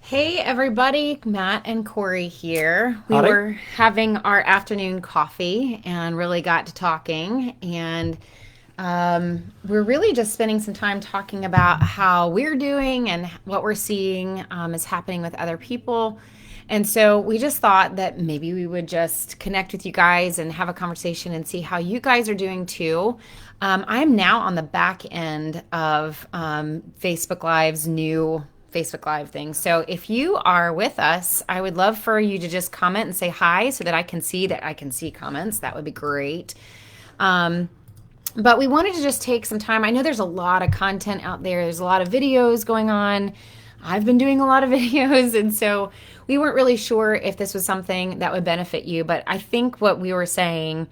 Hey everybody, Matt and Corie here. We Howdy. were having our afternoon coffee and really got to talking. And we're really just spending some time talking about how we're doing and what we're seeing is happening with other people. And so we just thought that maybe we would just connect with you guys and have a conversation and see how you guys are doing too. I am now on the back end of Facebook Live's new Facebook Live thing. So if you are with us, I would love for you to just comment and say hi so that I can see comments. That would be great. Um, but we wanted to just take some time. I know there's a lot of content out there. There's a lot of videos going on. I've been doing a lot of videos, and so we weren't really sure if this was something that would benefit you. But I think what we were saying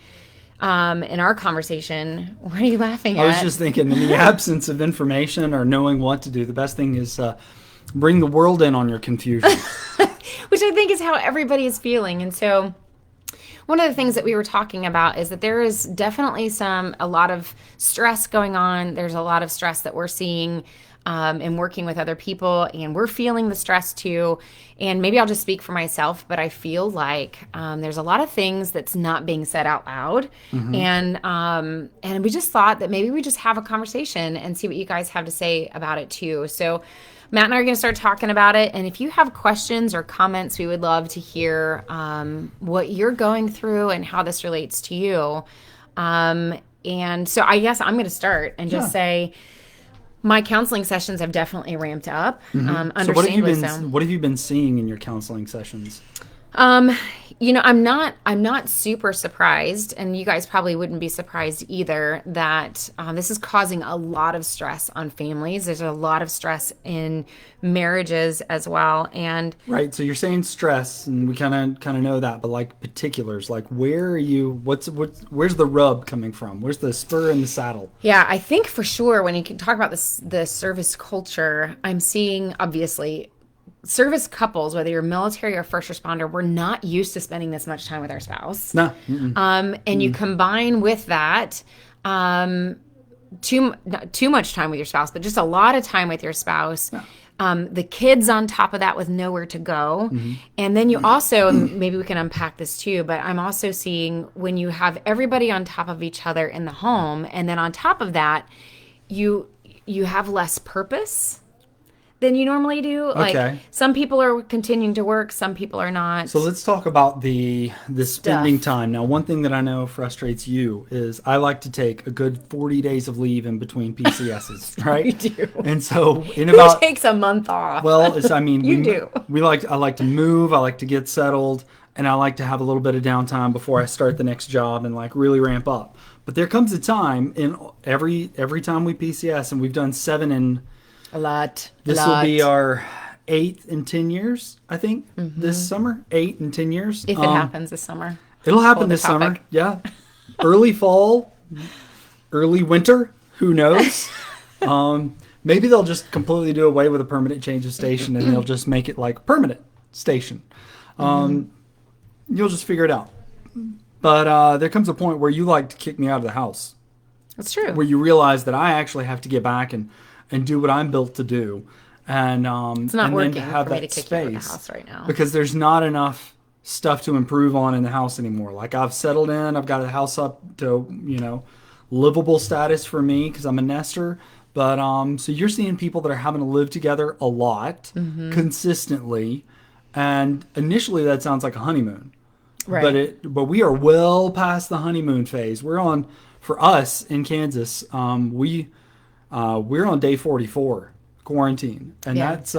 in our conversation, what are you laughing I was at? just thinking, in the absence of information or knowing what to do, the best thing is bring the world in on your confusion. Which I think is how everybody is feeling. And so one of the things that we were talking about is that there is definitely a lot of stress going on. There's a lot of stress that we're seeing and working with other people, and we're feeling the stress too. And maybe I'll just speak for myself, but I feel like there's a lot of things that's not being said out loud, Hmm. and we just thought that maybe we just have a conversation and see what you guys have to say about it too. So Matt and I are going to start talking about it. And if you have questions or comments, we would love to hear what you're going through and how this relates to you. And so I guess I'm going to start and just Yeah. say my counseling sessions have definitely ramped up, So understandably so. what have you been seeing in your counseling sessions? Um, I'm not super surprised, and you guys probably wouldn't be surprised either that this is causing a lot of stress on families. There's a lot of stress in marriages as well, and Right. So you're saying stress, and we kind of know that, but like particulars, like where are you? Where's the rub coming from? Where's the spur in the saddle? yeah, I think for sure when you can talk about this, the service culture, I'm seeing obviously service couples, whether you're military or first responder, we're not used to spending this much time with our spouse. No. Mm-mm. And you combine with that um, not too much time with your spouse, but just a lot of time with your spouse. No. The kids on top of that with nowhere to go. And then you also, and maybe we can unpack this too, but I'm also seeing when you have everybody on top of each other in the home, and then on top of that, you you have less purpose than you normally do. Like Okay. some people are continuing to work, some people are So not. let's talk about the spending Stuff. time. Now, one thing that I know frustrates you is I like to take a good 40 days of leave in between PCSs, You right? do. And so in Who about takes a month off? well, it's, I mean, You do. I like to move, I like to get settled, and I like to have a little bit of downtime before I start the next job and like really ramp up. But there comes a time in every time we PCS, and we've done seven in A lot. A this will be lot. our eighth in 10 years, I think, this summer. 8 and 10 years. If it happens this summer. It'll Whole happen other this summer. topic. Yeah. Early fall, early winter. Who knows? Maybe they'll just completely do away with a permanent change of station and they'll just make it like permanent station. You'll just figure it out. But there comes a point where you like to kick me out of the house, That's true. where you realize that I actually have to get back and do what I'm built to do, and It's not and then to working have for me to that kick you out of the space house right now. because there's not enough stuff to improve on in the house anymore. Like I've settled in, I've got the house up to livable status for me because I'm a nester. But so you're seeing people that are having to live together a lot, consistently, and initially that sounds like a honeymoon. Right. But we are well past the honeymoon phase. We're on, for us in Kansas, we're on day 44 quarantine, and Yeah. that's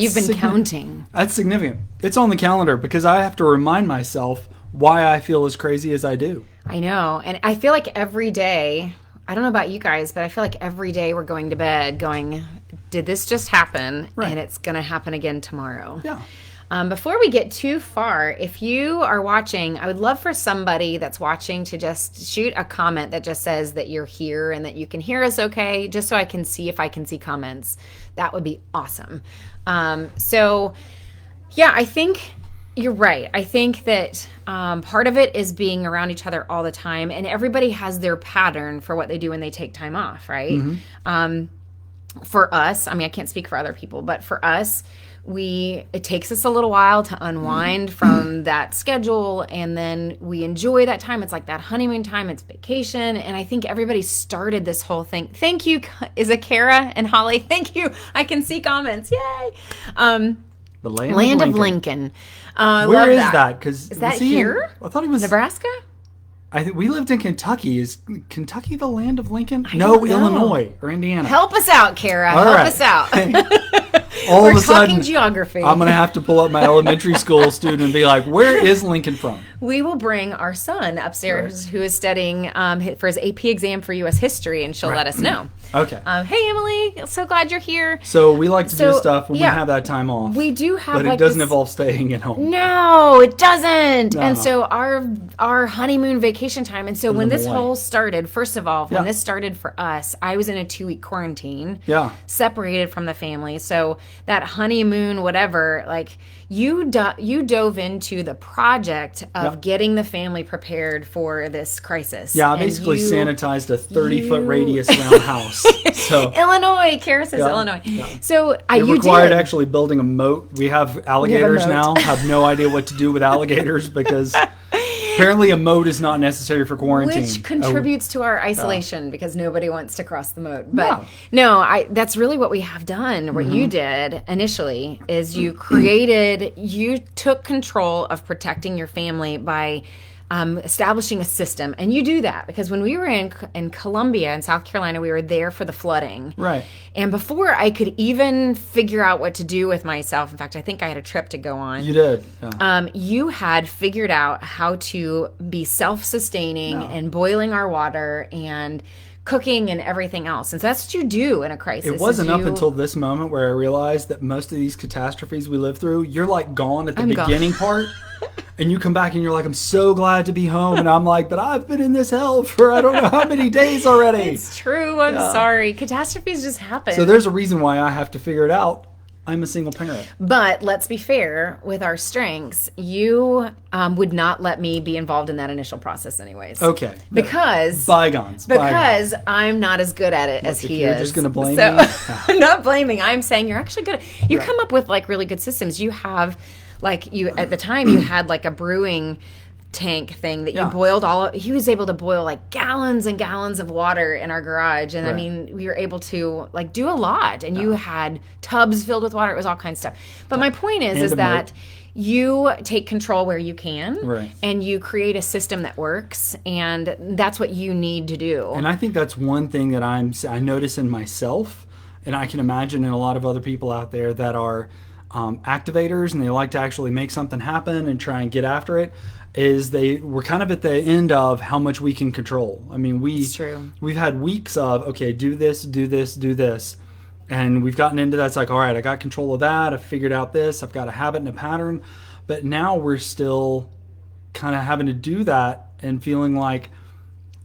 You've been counting. That's significant. It's on the calendar because I have to remind myself why I feel as crazy as I do. I know. And I feel like every day, I don't know about you guys, but I feel like every day we're going to bed going, did this just happen? Right. And it's going to happen again tomorrow. Yeah. Before we get too far, if you are watching, I would love for somebody that's watching to just shoot a comment that just says that you're here and that you can hear us okay, just so I can see if I can see comments. That would be awesome. So, yeah, I think you're right. I think that part of it is being around each other all the time, and everybody has their pattern for what they do when they take time off, right? For us, I mean, I can't speak for other people, but for us, it takes us a little while to unwind from that schedule, and then we enjoy that time. It's like that honeymoon time, it's vacation, and I think everybody started this whole thing. Thank you. Is it Kara and Holly? Thank you. I can see comments. Yay. The land, Land of of Lincoln. Lincoln. Where is that? Because is that here? I thought he was Nebraska? I think we lived in Kentucky. Is Kentucky the land of Lincoln? don't know. Illinois or Indiana. Help us out, Kara. All Help right. us out. All We're of a sudden, talking geography. I'm gonna have to pull up my elementary school student and be like, "Where is Lincoln from?" We will bring our son upstairs, who is studying for his AP exam for U.S. history, and she'll let us know. Okay. Hey, Emily. So glad you're here. So we like to do So, stuff when yeah. we have that time off. We do have, but it like, doesn't this- involve staying at home. No, it doesn't. No. And so our honeymoon vacation time. And so when this Illinois. whole started, first of all, when Yeah. this started for us, I was in a 2-week quarantine. Yeah. Separated from the family. So that honeymoon, whatever, like you dove into the project of getting the family prepared for this crisis. Yeah, I And basically you- sanitized a 30-foot radius around the house. So Illinois, Kara says Yeah, Illinois. yeah. So it you required did. actually building a moat. We have alligators moat. now. Have no idea what to do with alligators because apparently a moat is not necessary for quarantine. Which contributes to our isolation because nobody wants to cross the moat. But no, that's really what we have done. What you did initially is you took control of protecting your family by establishing a system. And you do that because when we were in Columbia in South Carolina, we were there for the flooding. Right. And before I could even figure out what to do with myself, in fact, I think I had a trip to go on. You did. Yeah. You had figured out how to be self-sustaining and boiling our water and cooking and everything else. And so that's what you do in a crisis. It wasn't up until this moment where I realized that most of these catastrophes we live through, you're like gone at the beginning part. And you come back and you're like, I'm so glad to be home. And I'm like, but I've been in this hell for I don't know how many days already. It's true. I'm sorry. Catastrophes just happen. So there's a reason why I have to figure it out. I'm a single parent. But let's be fair with our strengths. You would not let me be involved in that initial process anyways. Okay. Because Bygones. Because I'm not as good at it as he you're is. just gonna blame so, me? I'm not blaming. I'm saying you're actually good. You come up with like really good systems. You have at the time you had like a brewing tank thing that you boiled he was able to boil like gallons and gallons of water in our garage, and I mean we were able to like do a lot, and you had tubs filled with water. It was all kinds of stuff. But my point is that you take control where you can, and you create a system that works, and that's what you need to do. And I think that's one thing that I notice in myself, and I can imagine in a lot of other people out there that are activators and they like to actually make something happen and try and get after it, is we're kind of at the end of how much we can control. I mean, we've had weeks of, okay, do this, do this, do this. And we've gotten into that. It's like, all right, I got control of that. I've figured out this. I've got a habit and a pattern. But now we're still kind of having to do that and feeling like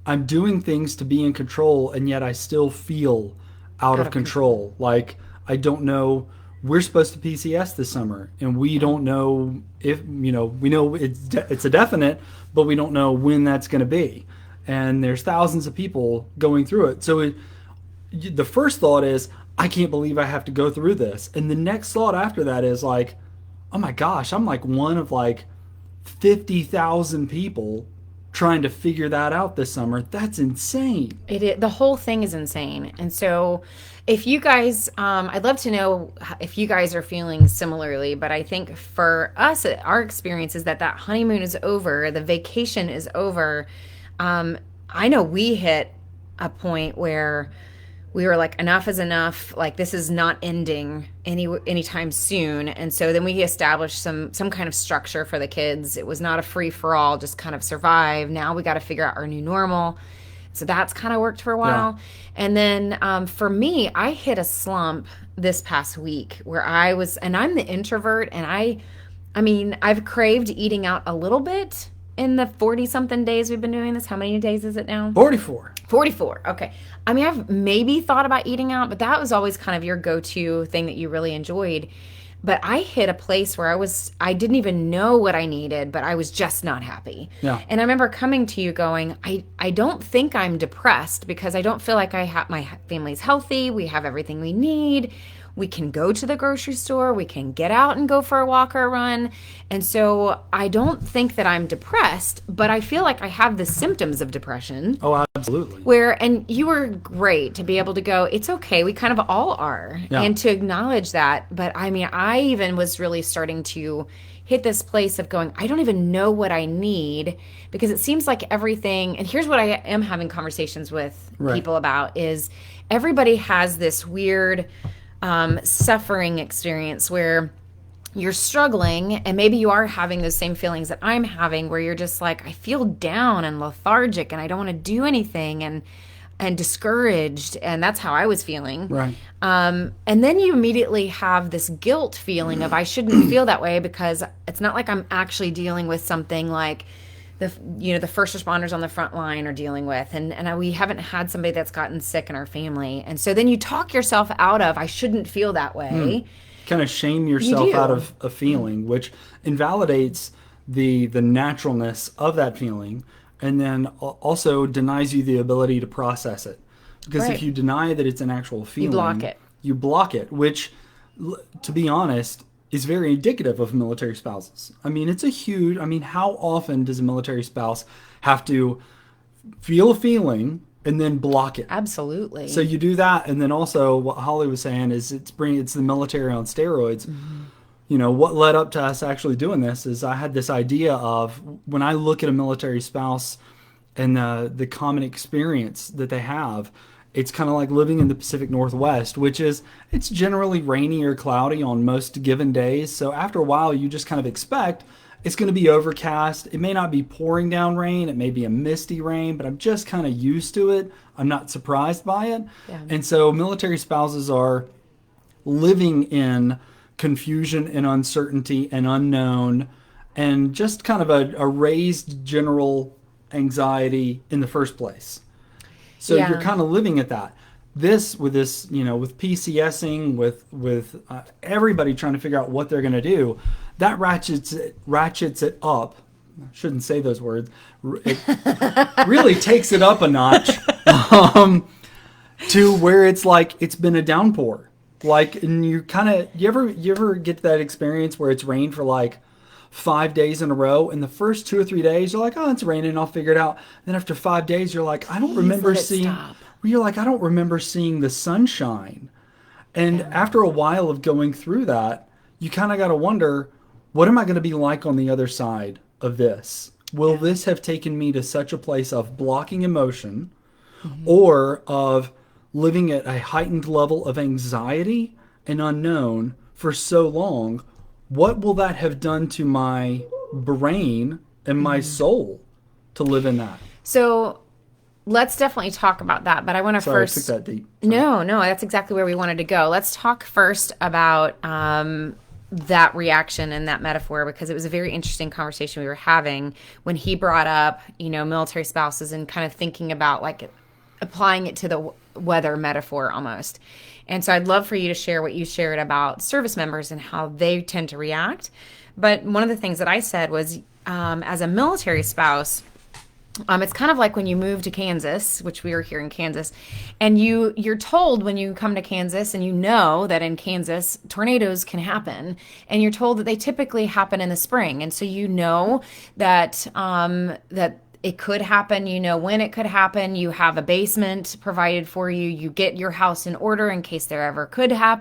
I'm doing things to be in control, and yet I still feel out of control. Like, I don't know. We're supposed to PCS this summer, and we don't know if, we know it's a definite, but we don't know when that's going to be. And there's thousands of people going through it. So the first thought is, I can't believe I have to go through this. And the next thought after that is like, oh my gosh, I'm like one of like 50,000 people trying to figure that out this summer. That's insane. The whole thing is insane. And so if you guys, I'd love to know if you guys are feeling similarly, but I think for us, our experience is that honeymoon is over, the vacation is over. I know we hit a point where we were like, enough is enough. Like, this is not ending anytime soon. And so then we established some kind of structure for the kids. It was not a free for all, just kind of survive. Now we got to figure out our new normal. So that's kind of worked for a while. Yeah. And then for me, I hit a slump this past week where and I'm the introvert, and I mean, I've craved eating out a little bit in the 40-something days we've been doing this. How many days is it now? 44. 44. Okay. I mean, I've maybe thought about eating out, but that was always kind of your go-to thing that you really enjoyed. But I hit a place where I didn't even know what I needed, but I was just not happy. Yeah. And I remember coming to you going, I don't think I'm depressed because I don't feel like my family's healthy. We have everything we need. We can go to the grocery store. We can get out and go for a walk or a run. And so I don't think that I'm depressed, but I feel like I have the symptoms of depression. Oh, absolutely. And you were great to be able to go, it's okay. We kind of all are. Yeah. And to acknowledge that. But I mean, I even was really starting to hit this place of going, I don't even know what I need, because it seems like everything, and here's what I am having conversations with people about, is everybody has this weird suffering experience where you're struggling, and maybe you are having those same feelings that I'm having, where you're just like, I feel down and lethargic and I don't want to do anything, and discouraged, and that's how I was feeling. Right. And then you immediately have this guilt feeling of, I shouldn't feel that way, because it's not like I'm actually dealing with something like the first responders on the front line are dealing with, and we haven't had somebody that's gotten sick in our family, and so then you talk yourself out of, I shouldn't feel that way. Kind of shame yourself out of a feeling, which invalidates the naturalness of that feeling, and then also denies you the ability to process it. Because if you deny that it's an actual feeling, you block it, which, to be honest, is very indicative of military spouses. I mean, how often does a military spouse have to feel a feeling and then block it? Absolutely. So you do that, and then also what Holly was saying is it's the military on steroids. You know, what led up to us actually doing this is I had this idea of, when I look at a military spouse and the common experience that they have, it's kind of like living in the Pacific Northwest, which is, it's generally rainy or cloudy on most given days. So after a while, you just kind of expect it's going to be overcast. It may not be pouring down rain. It may be a misty rain, but I'm just kind of used to it. I'm not surprised by it. Yeah. And so military spouses are living in confusion and uncertainty and unknown, and just kind of a raised general anxiety in the first place. So you're kind of living at that. With PCSing, with everybody trying to figure out what they're going to do, that ratchets it up. I shouldn't say those words. It really takes it up a notch to where it's like it's been a downpour. Like, and you ever get that experience where it's rained for like 5 days in a row, and the first 2 or 3 days you're like, oh, it's raining, I'll figure it out. Then after 5 days you're like, I don't remember seeing the sunshine. And after a while of going through that, you kind of got to wonder, what am I going to be like on the other side of this? Will this have taken me to such a place of blocking emotion, or of living at a heightened level of anxiety and unknown for so long? What will that have done to my brain and my soul to live in that? So let's definitely talk about that. But I want to first... I took that deep. No, that's exactly where we wanted to go. Let's talk first about that reaction and that metaphor, because it was a very interesting conversation we were having when he brought up, military spouses, and kind of thinking about like applying it to the weather metaphor almost. And so I'd love for you to share what you shared about service members and how they tend to react. But one of the things that I said was, as a military spouse, it's kind of like when you move to Kansas, which we are here in Kansas, and you're told when you come to Kansas, and you know that in Kansas tornadoes can happen, and you're told that they typically happen in the spring, and so you know that that it could happen, when it could happen. You have a basement provided for you. You get your house in order in case there ever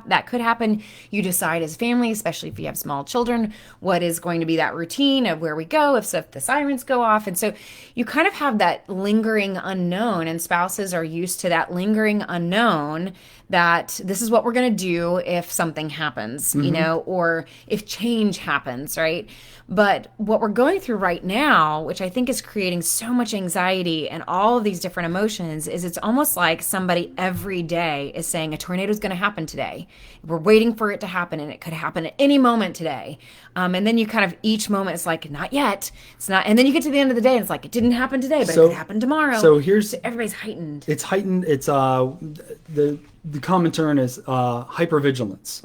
that could happen. You decide as family, especially if you have small children, what is going to be that routine of where we go if the sirens go off. And so you kind of have that lingering unknown, and spouses are used to that lingering unknown, that this is what we're going to do if something happens, or if change happens, right? But what we're going through right now, which I think is creating so much anxiety and all of these different emotions, is it's almost like somebody every day is saying a tornado is going to happen today. We're waiting for it to happen, and it could happen at any moment today. And then you kind of, each moment is like, not yet. It's not. And then you get to the end of the day and it's like, it didn't happen today, but it could happen tomorrow. So everybody's heightened. It's heightened. It's the common term is hypervigilance.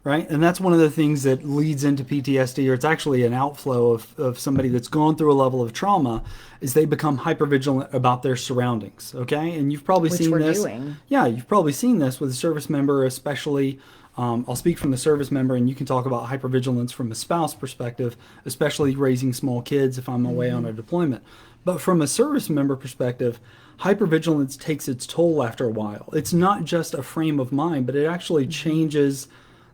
Right. And that's one of the things that leads into PTSD, or it's actually an outflow of somebody that's gone through a level of trauma, is they become hypervigilant about their surroundings. Okay. And you've probably seen this. Yeah, you've probably seen this with a service member, especially I'll speak from the service member, and you can talk about hypervigilance from a spouse perspective, especially raising small kids if I'm away on a deployment. But from a service member perspective, hypervigilance takes its toll after a while. It's not just a frame of mind, but it actually changes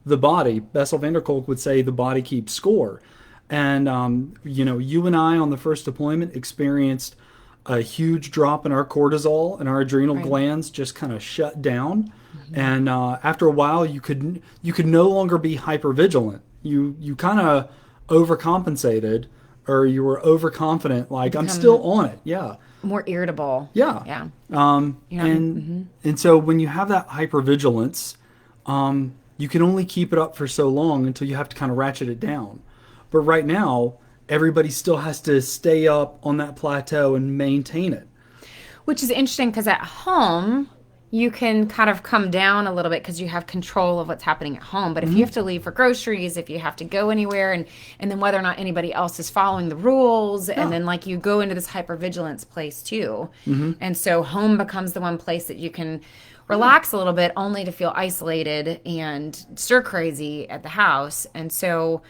the body. Bessel van der Kolk would say the body keeps score. And, you and I on the first deployment experienced a huge drop in our cortisol, and our adrenal Right. glands just kind of shut down. And after a while, you could no longer be hypervigilant. You kind of overcompensated, or you were overconfident. Like, I'm still on it. Yeah. More irritable. Yeah. Yeah. And so when you have that hypervigilance, you can only keep it up for so long until you have to kind of ratchet it down. But right now, everybody still has to stay up on that plateau and maintain it. Which is interesting because at home, you can kind of come down a little bit because you have control of what's happening at home. But if you have to leave for groceries, if you have to go anywhere, and then whether or not anybody else is following the rules, and then like you go into this hypervigilance place too. And so home becomes the one place that you can relax a little bit, only to feel isolated and stir crazy at the house. And so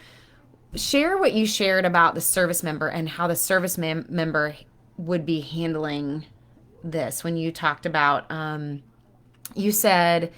share what you shared about the service member and how the service member would be handling this. When you talked about, you said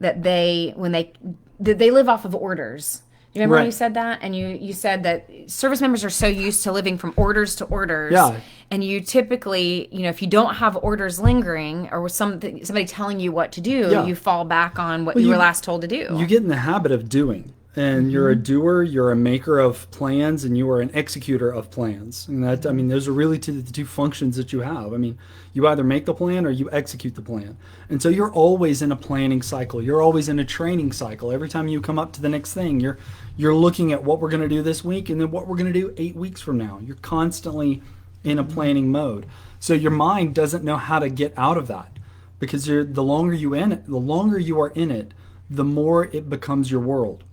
that they live off of orders. You remember when you said that? And you said that service members are so used to living from orders to orders. Yeah. And you typically, if you don't have orders lingering or somebody telling you what to do, you fall back on what you were last told to do. You get in the habit of doing. And you're a doer, you're a maker of plans, and you are an executor of plans. And that, those are really the two functions that you have. You either make the plan or you execute the plan. And so you're always in a planning cycle. You're always in a training cycle. Every time you come up to the next thing, you're looking at what we're going to do this week and then what we're going to do 8 weeks from now. You're constantly in a planning mode. So your mind doesn't know how to get out of that, because the longer you are in it, the more it becomes your world.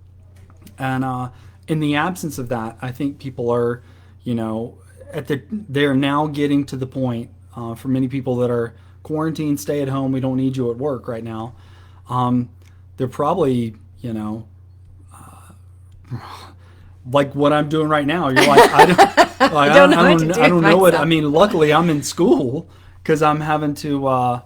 And in the absence of that, I think people are, they're now getting to the point, for many people that are quarantined, stay at home, we don't need you at work right now. They're probably, like what I'm doing right now. You're like, I don't know what. Luckily I'm in school because I'm having to,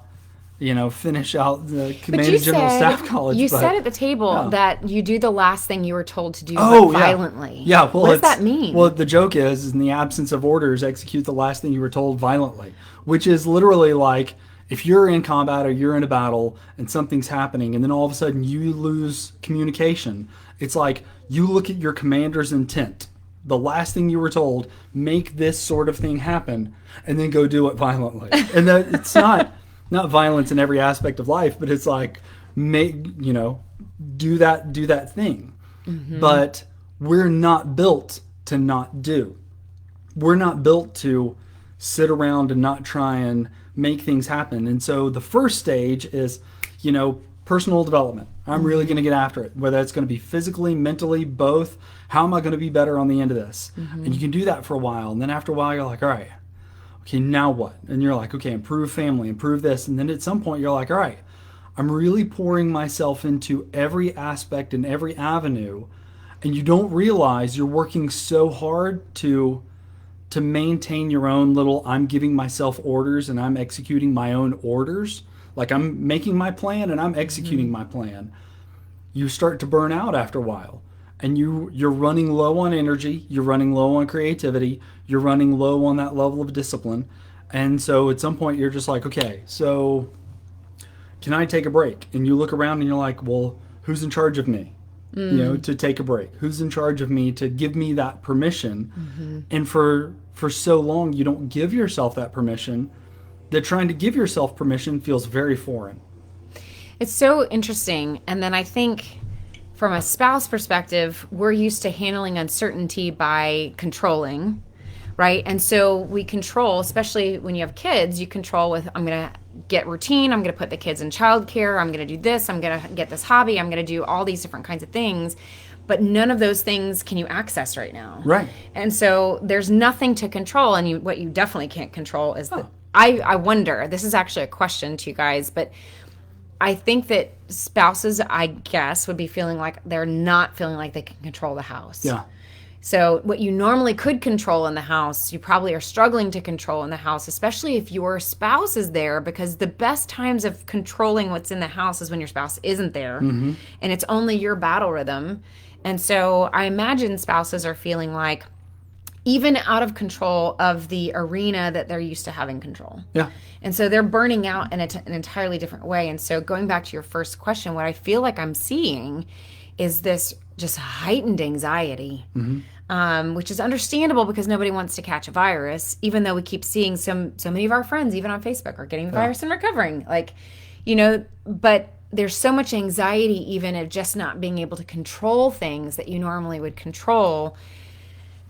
finish out the Command General Staff College. You said at the table that you do the last thing you were told to do violently. Yeah. Well, what does that mean? Well, the joke is, in the absence of orders, execute the last thing you were told violently, which is literally like, if you're in combat or you're in a battle and something's happening and then all of a sudden you lose communication, it's like you look at your commander's intent. The last thing you were told, make this sort of thing happen, and then go do it violently. And that it's not violence in every aspect of life, but it's like, do that thing. But we're not built to not do. We're not built to sit around and not try and make things happen. And so the first stage is, personal development. I'm really going to get after it, whether it's going to be physically, mentally, both. How am I going to be better on the end of this? And you can do that for a while. And then after a while, you're like, all right, okay, now what? And you're like, okay, improve family, improve this. And then at some point you're like, all right, I'm really pouring myself into every aspect and every avenue. And you don't realize you're working so hard to maintain your own little, I'm giving myself orders and I'm executing my own orders. Like, I'm making my plan and I'm executing my plan. You start to burn out after a while. And you're running low on energy, you're running low on creativity, you're running low on that level of discipline. And so at some point you're just like, okay, so can I take a break? And you look around and you're like, well, who's in charge of me? To take a break? Who's in charge of me to give me that permission? And for so long you don't give yourself that permission, that trying to give yourself permission feels very foreign. It's so interesting. And then I think from a spouse perspective, we're used to handling uncertainty by controlling, right? And so we control, especially when you have kids, you control with, I'm going to get routine, I'm going to put the kids in childcare, I'm going to do this, I'm going to get this hobby, I'm going to do all these different kinds of things. But none of those things can you access right now. Right. And so there's nothing to control. And what you definitely can't control is I wonder, this is actually a question to you guys, but I think that spouses, I guess, would be feeling like they're not feeling like they can control the house. Yeah. So what you normally could control in the house, you probably are struggling to control in the house, especially if your spouse is there, because the best times of controlling what's in the house is when your spouse isn't there, and it's only your battle rhythm. And so I imagine spouses are feeling like even out of control of the arena that they're used to having control. Yeah. And so they're burning out in an entirely different way. And so going back to your first question, what I feel like I'm seeing is this just heightened anxiety, which is understandable because nobody wants to catch a virus, even though we keep seeing so many of our friends, even on Facebook, are getting the virus and recovering. Like, but there's so much anxiety even of just not being able to control things that you normally would control.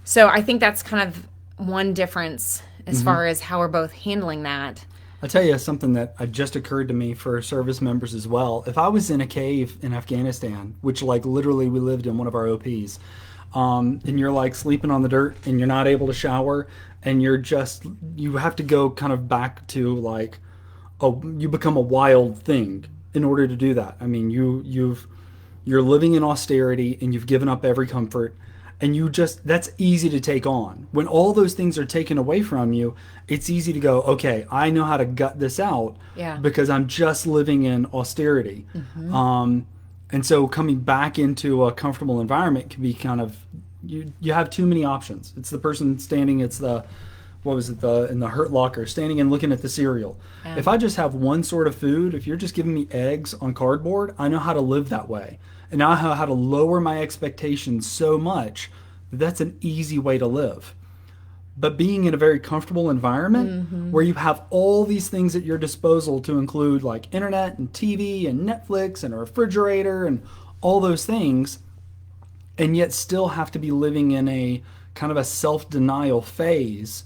So I think that's kind of one difference as far as how we're both handling that. I'll tell you something that just occurred to me for service members as well. If I was in a cave in Afghanistan, which like literally we lived in one of our OPs, and you're like sleeping on the dirt and you're not able to shower and you have to go kind of back to like, you become a wild thing in order to do that. I mean, you're living in austerity and you've given up every comfort. And that's easy to take on. When all those things are taken away from you, it's easy to go, okay, I know how to gut this out because I'm just living in austerity. And so coming back into a comfortable environment can be kind of, you have too many options. It's the person standing, in the Hurt Locker, standing and looking at the cereal. If I just have one sort of food, if you're just giving me eggs on cardboard, I know how to live that way. And I know how to lower my expectations so much that that's an easy way to live. But being in a very comfortable environment where you have all these things at your disposal to include like internet and TV and Netflix and a refrigerator and all those things, and yet still have to be living in a kind of a self-denial phase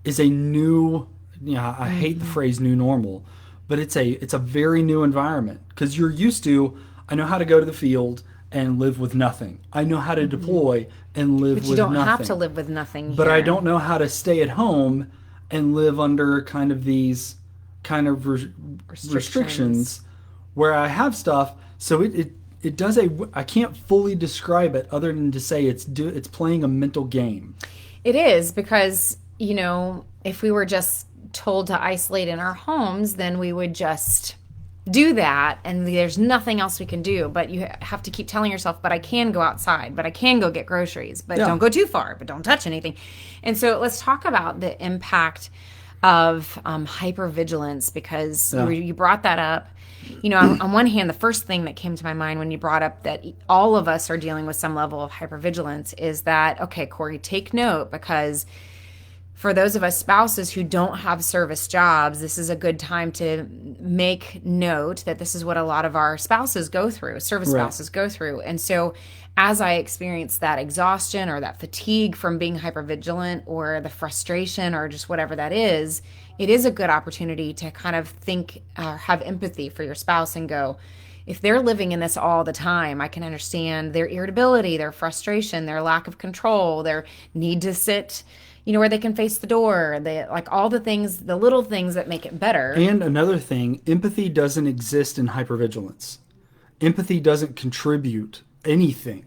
is a new, I hate the phrase new normal, but it's a very new environment because you're used to, I know how to go to the field and live with nothing. I know how to deploy and live with nothing. But you don't have to live with nothing here. But I don't know how to stay at home and live under kind of these kind of restrictions where I have stuff. So it does I can't fully describe it other than to say it's playing a mental game. It is because, if we were just told to isolate in our homes, then we would just do that and there's nothing else we can do. But you have to keep telling yourself, but I can go outside, but I can go get groceries, but don't go too far, but don't touch anything. And so let's talk about the impact of hypervigilance, because you brought that up. On one hand, the first thing that came to my mind when you brought up that all of us are dealing with some level of hypervigilance is that, okay, Corie, take note, because for those of us spouses who don't have service jobs, this is a good time to make note that this is what a lot of our spouses go through, service spouses go through. And so as I experience that exhaustion or that fatigue from being hypervigilant or the frustration or just whatever that is, it is a good opportunity to kind of think or have empathy for your spouse and go, if they're living in this all the time, I can understand their irritability, their frustration, their lack of control, their need to sit where they can face the door, like all the things, the little things that make it better. And another thing, empathy doesn't exist in hypervigilance. Empathy doesn't contribute anything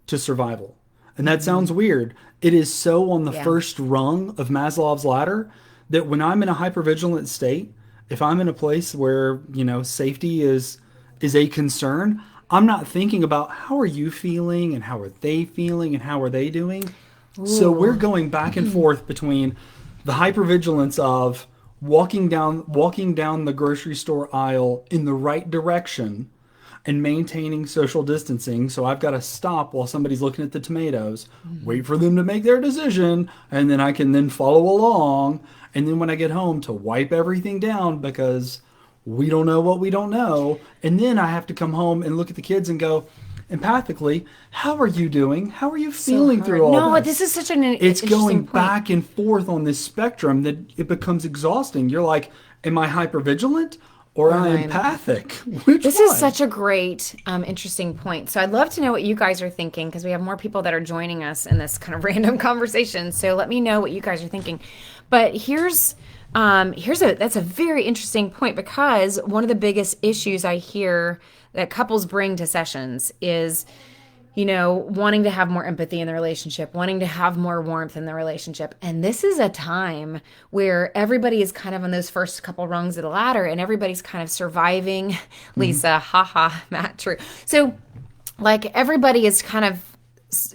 to survival. And that sounds weird. It is so on the first rung of Maslow's ladder that when I'm in a hypervigilant state, if I'm in a place where, safety is a concern, I'm not thinking about how are you feeling and how are they feeling and how are they doing. Ooh. So we're going back and forth between the hypervigilance of walking down the grocery store aisle in the right direction and maintaining social distancing. So I've got to stop while somebody's looking at the tomatoes, wait for them to make their decision, and then I can then follow along. And then when I get home to wipe everything down because we don't know what we don't know. And then I have to come home and look at the kids and go, empathically, how are you doing? How are you feeling through all this? No, this is such an It's going point. back and forth on this spectrum that it becomes exhausting. You're like, am I hypervigilant or am I empathic? Which This one? is such a great, interesting point. So I'd love to know what you guys are thinking, because we have more people that are joining us in this kind of random conversation. So let me know what you guys are thinking. But that's a very interesting point, because one of the biggest issues I hear that couples bring to sessions is, wanting to have more empathy in the relationship, wanting to have more warmth in the relationship. And this is a time where everybody is kind of on those first couple rungs of the ladder and everybody's kind of surviving. Lisa, haha, Matt, true. So, like, everybody is kind of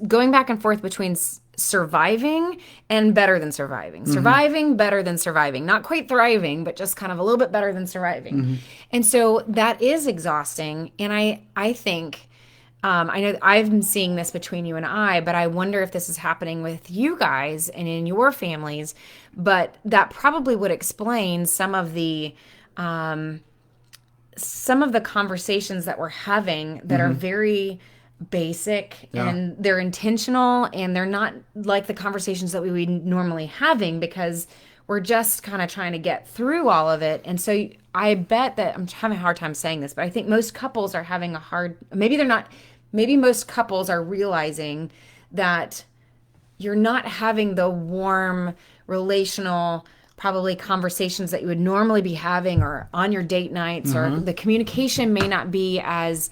going back and forth between surviving and better than surviving. Surviving, better than surviving. Not quite thriving, but just kind of a little bit better than surviving. And so that is exhausting. And I think, I know I've been seeing this between you and I, but I wonder if this is happening with you guys and in your families. But that probably would explain some of the conversations that we're having that are very basic and they're intentional and they're not like the conversations that we would normally having because we're just kind of trying to get through all of it. And so I bet that I'm having a hard time saying this, but I think most couples are having maybe most couples are realizing that you're not having the warm relational probably conversations that you would normally be having or on your date nights or the communication may not be as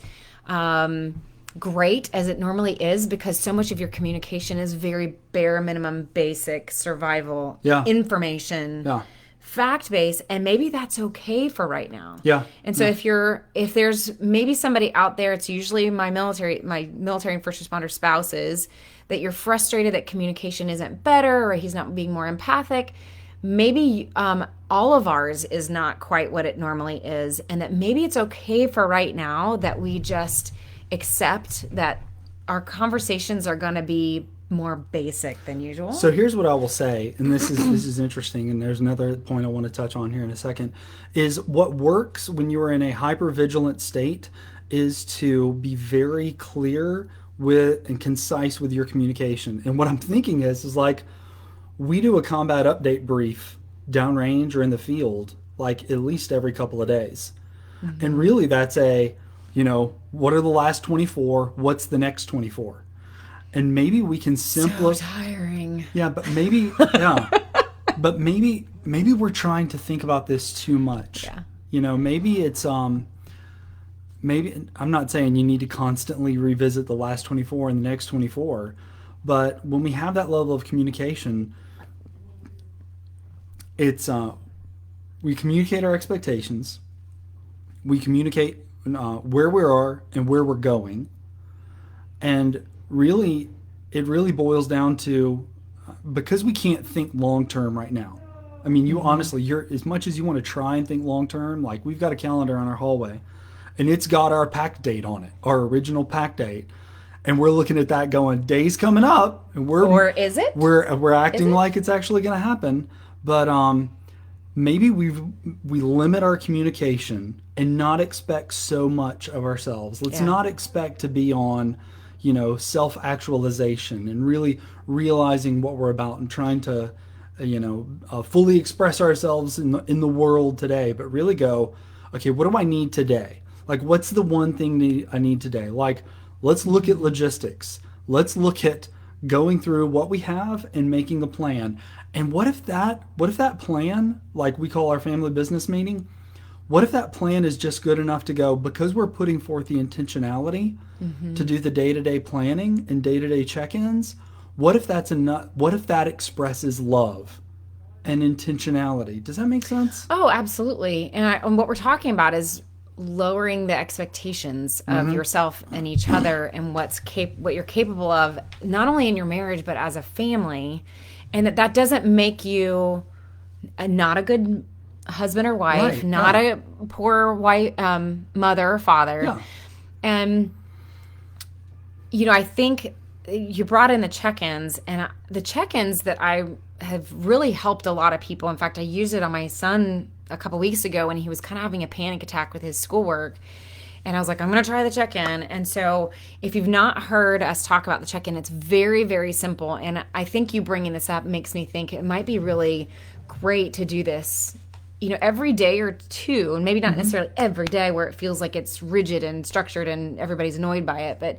great as it normally is because so much of your communication is very bare minimum basic survival information fact-based, and maybe that's okay for right now. And so if there's maybe somebody out there, it's usually my military and first responder spouses, that you're frustrated that communication isn't better or he's not being more empathic. Maybe all of ours is not quite what it normally is, and that maybe it's okay for right now that we just accept that our conversations are going to be more basic than usual. So here's what I will say, and this is interesting, and there's another point I want to touch on here in a second, is what works when you are in a hypervigilant state is to be very clear with and concise with your communication. And what I'm thinking is like we do a combat update brief downrange or in the field like at least every couple of days. And really that's what are the last 24? What's the next 24? And maybe we can simplify. So tiring. Yeah, but maybe maybe we're trying to think about this too much. Maybe it's maybe I'm not saying you need to constantly revisit the last 24 and the next 24, but when we have that level of communication, it's we communicate our expectations, we communicate where we are and where we're going, and really it really boils down to because we can't think long term right now. I mean, you honestly, you're as much as you want to try and think long term, like we've got a calendar on our hallway and it's got our pack date on it, our original pack date, and we're looking at that going, days coming up, and or is it we're acting like it's actually going to happen. But maybe we limit our communication and not expect so much of ourselves. Let's not expect to be on self-actualization and really realizing what we're about and trying to fully express ourselves in the world today, but really go, okay, what do I need today? Like, what's the one thing I need today? Like, let's look at logistics. Let's look at going through what we have and making a plan. And what if that plan, like we call our family business meeting, what if that plan is just good enough to go, because we're putting forth the intentionality to do the day-to-day planning and day-to-day check-ins, what if that's enough? What if that expresses love and intentionality? Does that make sense? Oh, absolutely. And what we're talking about is lowering the expectations of yourself and each other and what you're capable of, not only in your marriage, but as a family. And that doesn't make you not a good husband or wife, a poor wife, mother or father. Yeah. And, I think you brought in the check-ins, and the check-ins that I have really helped a lot of people. In fact, I used it on my son a couple weeks ago when he was kind of having a panic attack with his schoolwork. And I was like, I'm going to try the check-in. And so if you've not heard us talk about the check-in, it's very, very simple. And I think you bringing this up makes me think it might be really great to do this, every day or two, and maybe not necessarily every day where it feels like it's rigid and structured and everybody's annoyed by it, but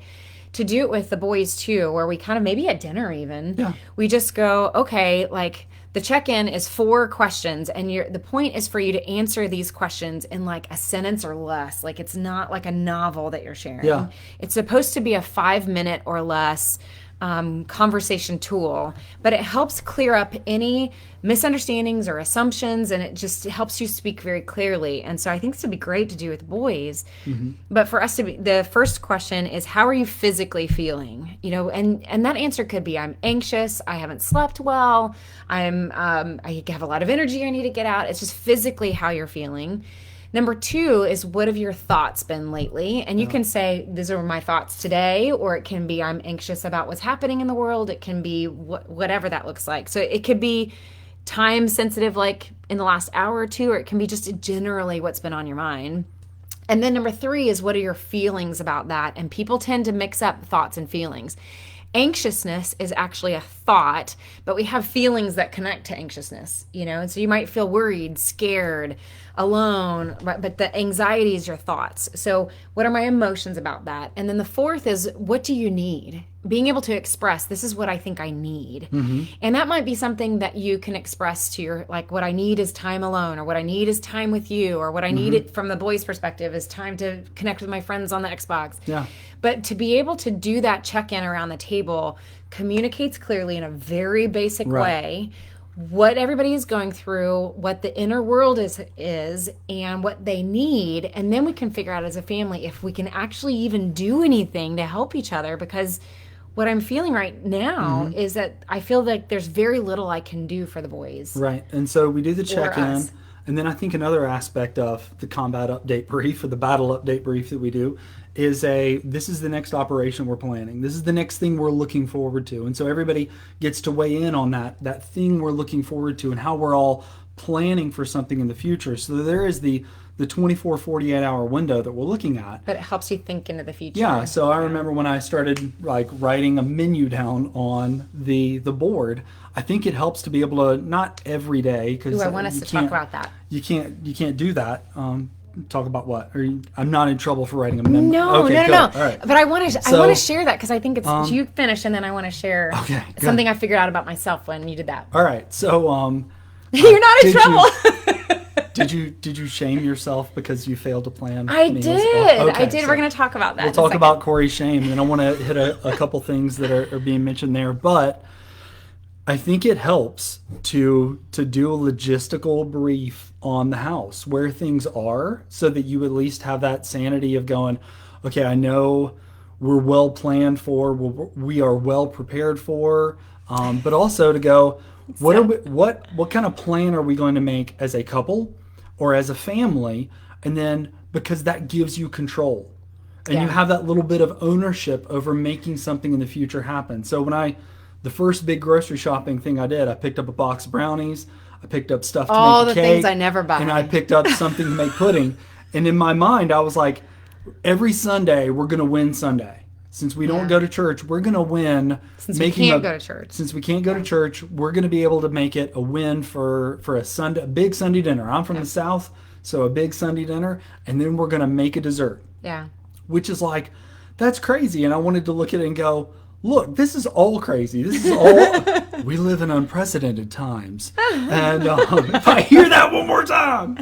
to do it with the boys too, where we kind of maybe at dinner even, we just go, okay, like The check-in is 4 questions, and the point is for you to answer these questions in like a sentence or less. Like it's not like a novel that you're Yeah. sharing. It's supposed to be a 5 minute or less conversation tool, but it helps clear up any misunderstandings or assumptions, and it just helps you speak very clearly. And so I think this would be great to do with boys. But for us to be, the first question is, how are you physically feeling? You know, and that answer could be, I'm anxious, I haven't slept well, I have a lot of energy I need to get out. It's just physically how you're feeling. Number 2 is, what have your thoughts been lately? And you can say, these are my thoughts today, or it can be, I'm anxious about what's happening in the world. It can be whatever that looks like. So it could be time sensitive, like in the last hour or two, or it can be just generally what's been on your mind. And then number 3 is, what are your feelings about that? And people tend to mix up thoughts and feelings. Anxiousness is actually a thought, but we have feelings that connect to anxiousness, you know? And so you might feel worried, scared, alone, but the anxiety is your thoughts. So what are my emotions about that? And then the 4th is, what do you need? Being able to express, this is what I think I need. And that might be something that you can express to your, like, what I need is time alone, or what I need is time with you, or what I need it from the boys' perspective is time to connect with my friends on the Xbox. Yeah. But to be able to do that check-in around the table communicates clearly in a very basic way what everybody is going through, what the inner world is, and what they need. And then we can figure out as a family if we can actually even do anything to help each other, because what I'm feeling right now is that I feel like there's very little I can do for the boys. Right. And so we do the check-in. us. And then I think another aspect of the combat update brief, or the battle update brief that we do, is this is the next operation we're planning. This is the next thing we're looking forward to. And so everybody gets to weigh in on that thing we're looking forward to, and how we're all planning for something in the future. So there is the 24, 48-hour window that we're looking at. But it helps you think into the future. Yeah, so I remember when I started like writing a menu down on the board, I think it helps to be able to, not every day, because I want us to talk about that. You can't do that. Talk about what? I'm not in trouble for writing a memo. No. All right. But I want to share that, because I think it's you finish, and then I want to share something I figured out about myself when you did that. All right. So you're not in trouble. Did you shame yourself because you failed to plan? I meals? did. Okay, I did. We're going to talk about that. We'll talk about Corie's shame, and I want to hit a couple things that are being mentioned there. But I think it helps to do a logistical brief on the house, where things are, so that you at least have that sanity of going, okay, I know we're well planned for, we are well prepared for, but also to go, what kind of plan are we going to make as a couple or as a family? And then, because that gives you control, and you have that little bit of ownership over making something in the future happen. So the first big grocery shopping thing I did, I picked up a box of brownies, I picked up stuff to all make a the cake, things I never buy, and I picked up something to make pudding. And in my mind, I was like, every Sunday we're going to win Sunday. Since we don't go to church, we're going to win. Since we can't go to church. Since we can't go to church, we're going to be able to make it a win for a big Sunday dinner. I'm from the South, so a big Sunday dinner, and then we're going to make a dessert. Yeah. Which is like, that's crazy. And I wanted to look at it and go, look, this is all crazy. This is all, we live in unprecedented times. And if I hear that one more time,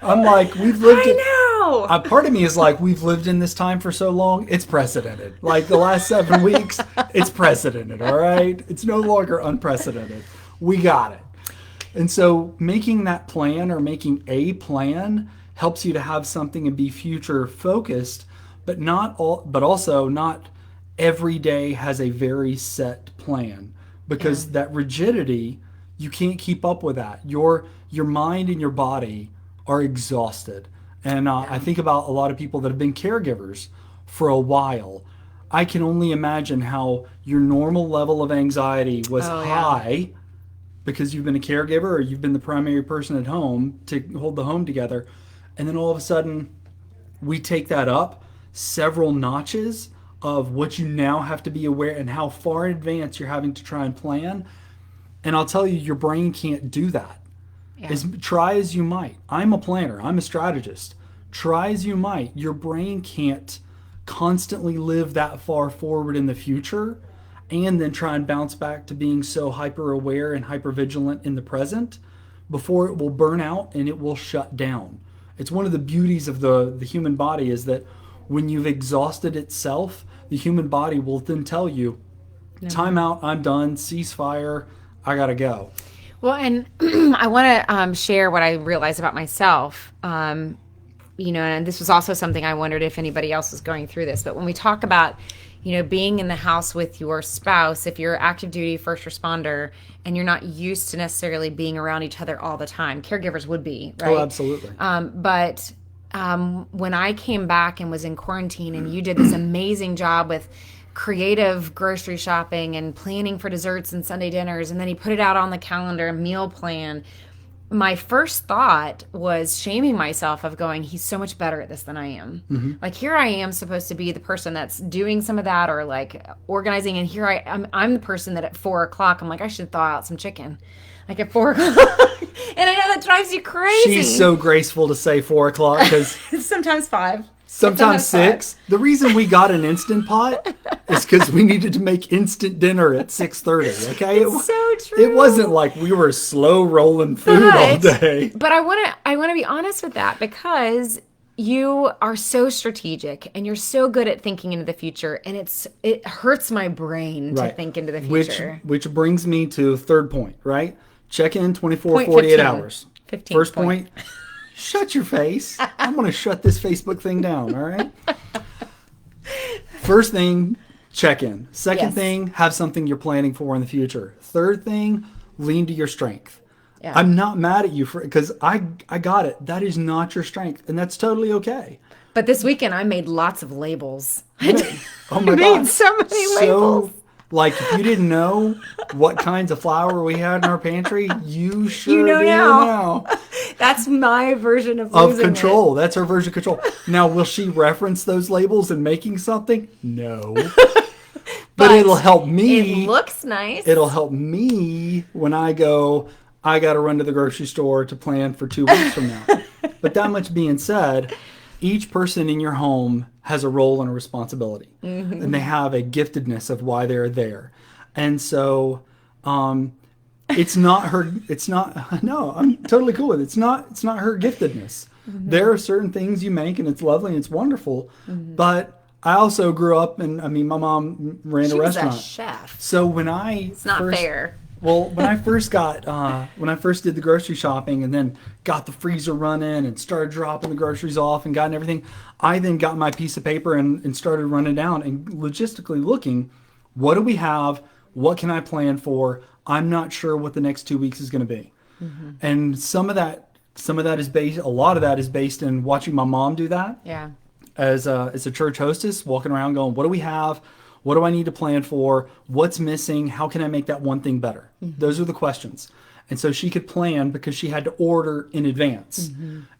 I'm like, we've lived I know. Part of me is like, we've lived in this time for so long, it's precedented. Like the last 7 weeks, it's precedented, all right? It's no longer unprecedented. We got it. And so making that plan, or making a plan, helps you to have something and be future focused, but also not every day has a very set plan, because that rigidity, you can't keep up with that. Your mind and your body are exhausted. And I think about a lot of people that have been caregivers for a while. I can only imagine how your normal level of anxiety was high because you've been a caregiver, or you've been the primary person at home to hold the home together. And then all of a sudden, we take that up several notches of what you now have to be aware, and how far in advance you're having to try and plan. And I'll tell you, your brain can't do that. Try as you might. I'm a planner. I'm a strategist. Try as you might. Your brain can't constantly live that far forward in the future and then try and bounce back to being so hyper aware and hyper vigilant in the present before it will burn out and it will shut down. It's one of the beauties of the human body is that when you've exhausted itself, the human body will then tell you, time out, I'm done, ceasefire, I gotta go. Well, and I want to share what I realized about myself. And this was also something I wondered if anybody else was going through this. But when we talk about, being in the house with your spouse, if you're active duty first responder and you're not used to necessarily being around each other all the time, caregivers would be, right? Oh, absolutely. But when I came back and was in quarantine and you did this amazing job with creative grocery shopping and planning for desserts and Sunday dinners, and then he put it out on the calendar, meal plan. My first thought was shaming myself of going, he's so much better at this than I am. Mm-hmm. Like here I am supposed to be the person that's doing some of that or like organizing, and here I'm the person that at 4:00 I'm like, I should thaw out some chicken. Like at 4:00. And I know that drives you crazy. She's so graceful to say 4:00 because sometimes 5. sometimes 6. The reason we got an Instant Pot is because we needed to make instant dinner at 6:30. Okay, It's so true. It wasn't like we were slow rolling food all day. But I want to be honest with that because you are so strategic and you're so good at thinking into the future, and it hurts my brain to think into the future. Which brings me to third point, right? Check in 24, Point 48 15. hours. 15 First point, shut your face. I'm going to shut this Facebook thing down, all right? First thing, check in. Second thing, have something you're planning for in the future. Third thing, lean to your strength. Yeah. I'm not mad at you because I got it. That is not your strength, and that's totally okay. But this weekend I made lots of labels. Oh my I God. made so many labels. Like, if you didn't know what kinds of flour we had in our pantry, you sure do now. That's my version of control. That's her version of control. Now, will she reference those labels in making something? No. But it'll help me. It looks nice. It'll help me when I go, I got to run to the grocery store to plan for 2 weeks from now. But that much being said, each person in your home has a role and a responsibility, and they have a giftedness of why they're there. And so, it's not her, no, I'm totally cool with it. It's not her giftedness. There are certain things you make and it's lovely and it's wonderful, but I also grew up and my mom ran a restaurant. She was a chef. So it's not fair. Well, when I first did the grocery shopping and then got the freezer running and started dropping the groceries off and gotten everything, I then got my piece of paper and started running down and logistically looking, what do we have? What can I plan for? I'm not sure what the next 2 weeks is going to be. And a lot of that is based in watching my mom do that. Yeah. As a church hostess, walking around going, what do we have? What do I need to plan for? What's missing? How can I make that one thing better? Those are the questions. And so she could plan because she had to order in advance.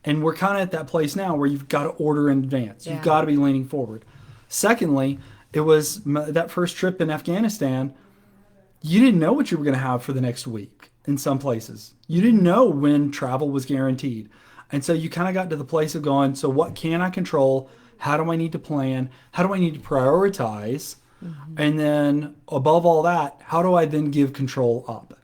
And we're kind of at that place now where you've got to order in advance. Yeah. You've got to be leaning forward. Secondly, it was that first trip in Afghanistan. You didn't know what you were going to have for the next week in some places. You didn't know when travel was guaranteed. And so you kind of got to the place of going, so what can I control? How do I need to plan? How do I need to prioritize? And then above all that, how do I then give control up?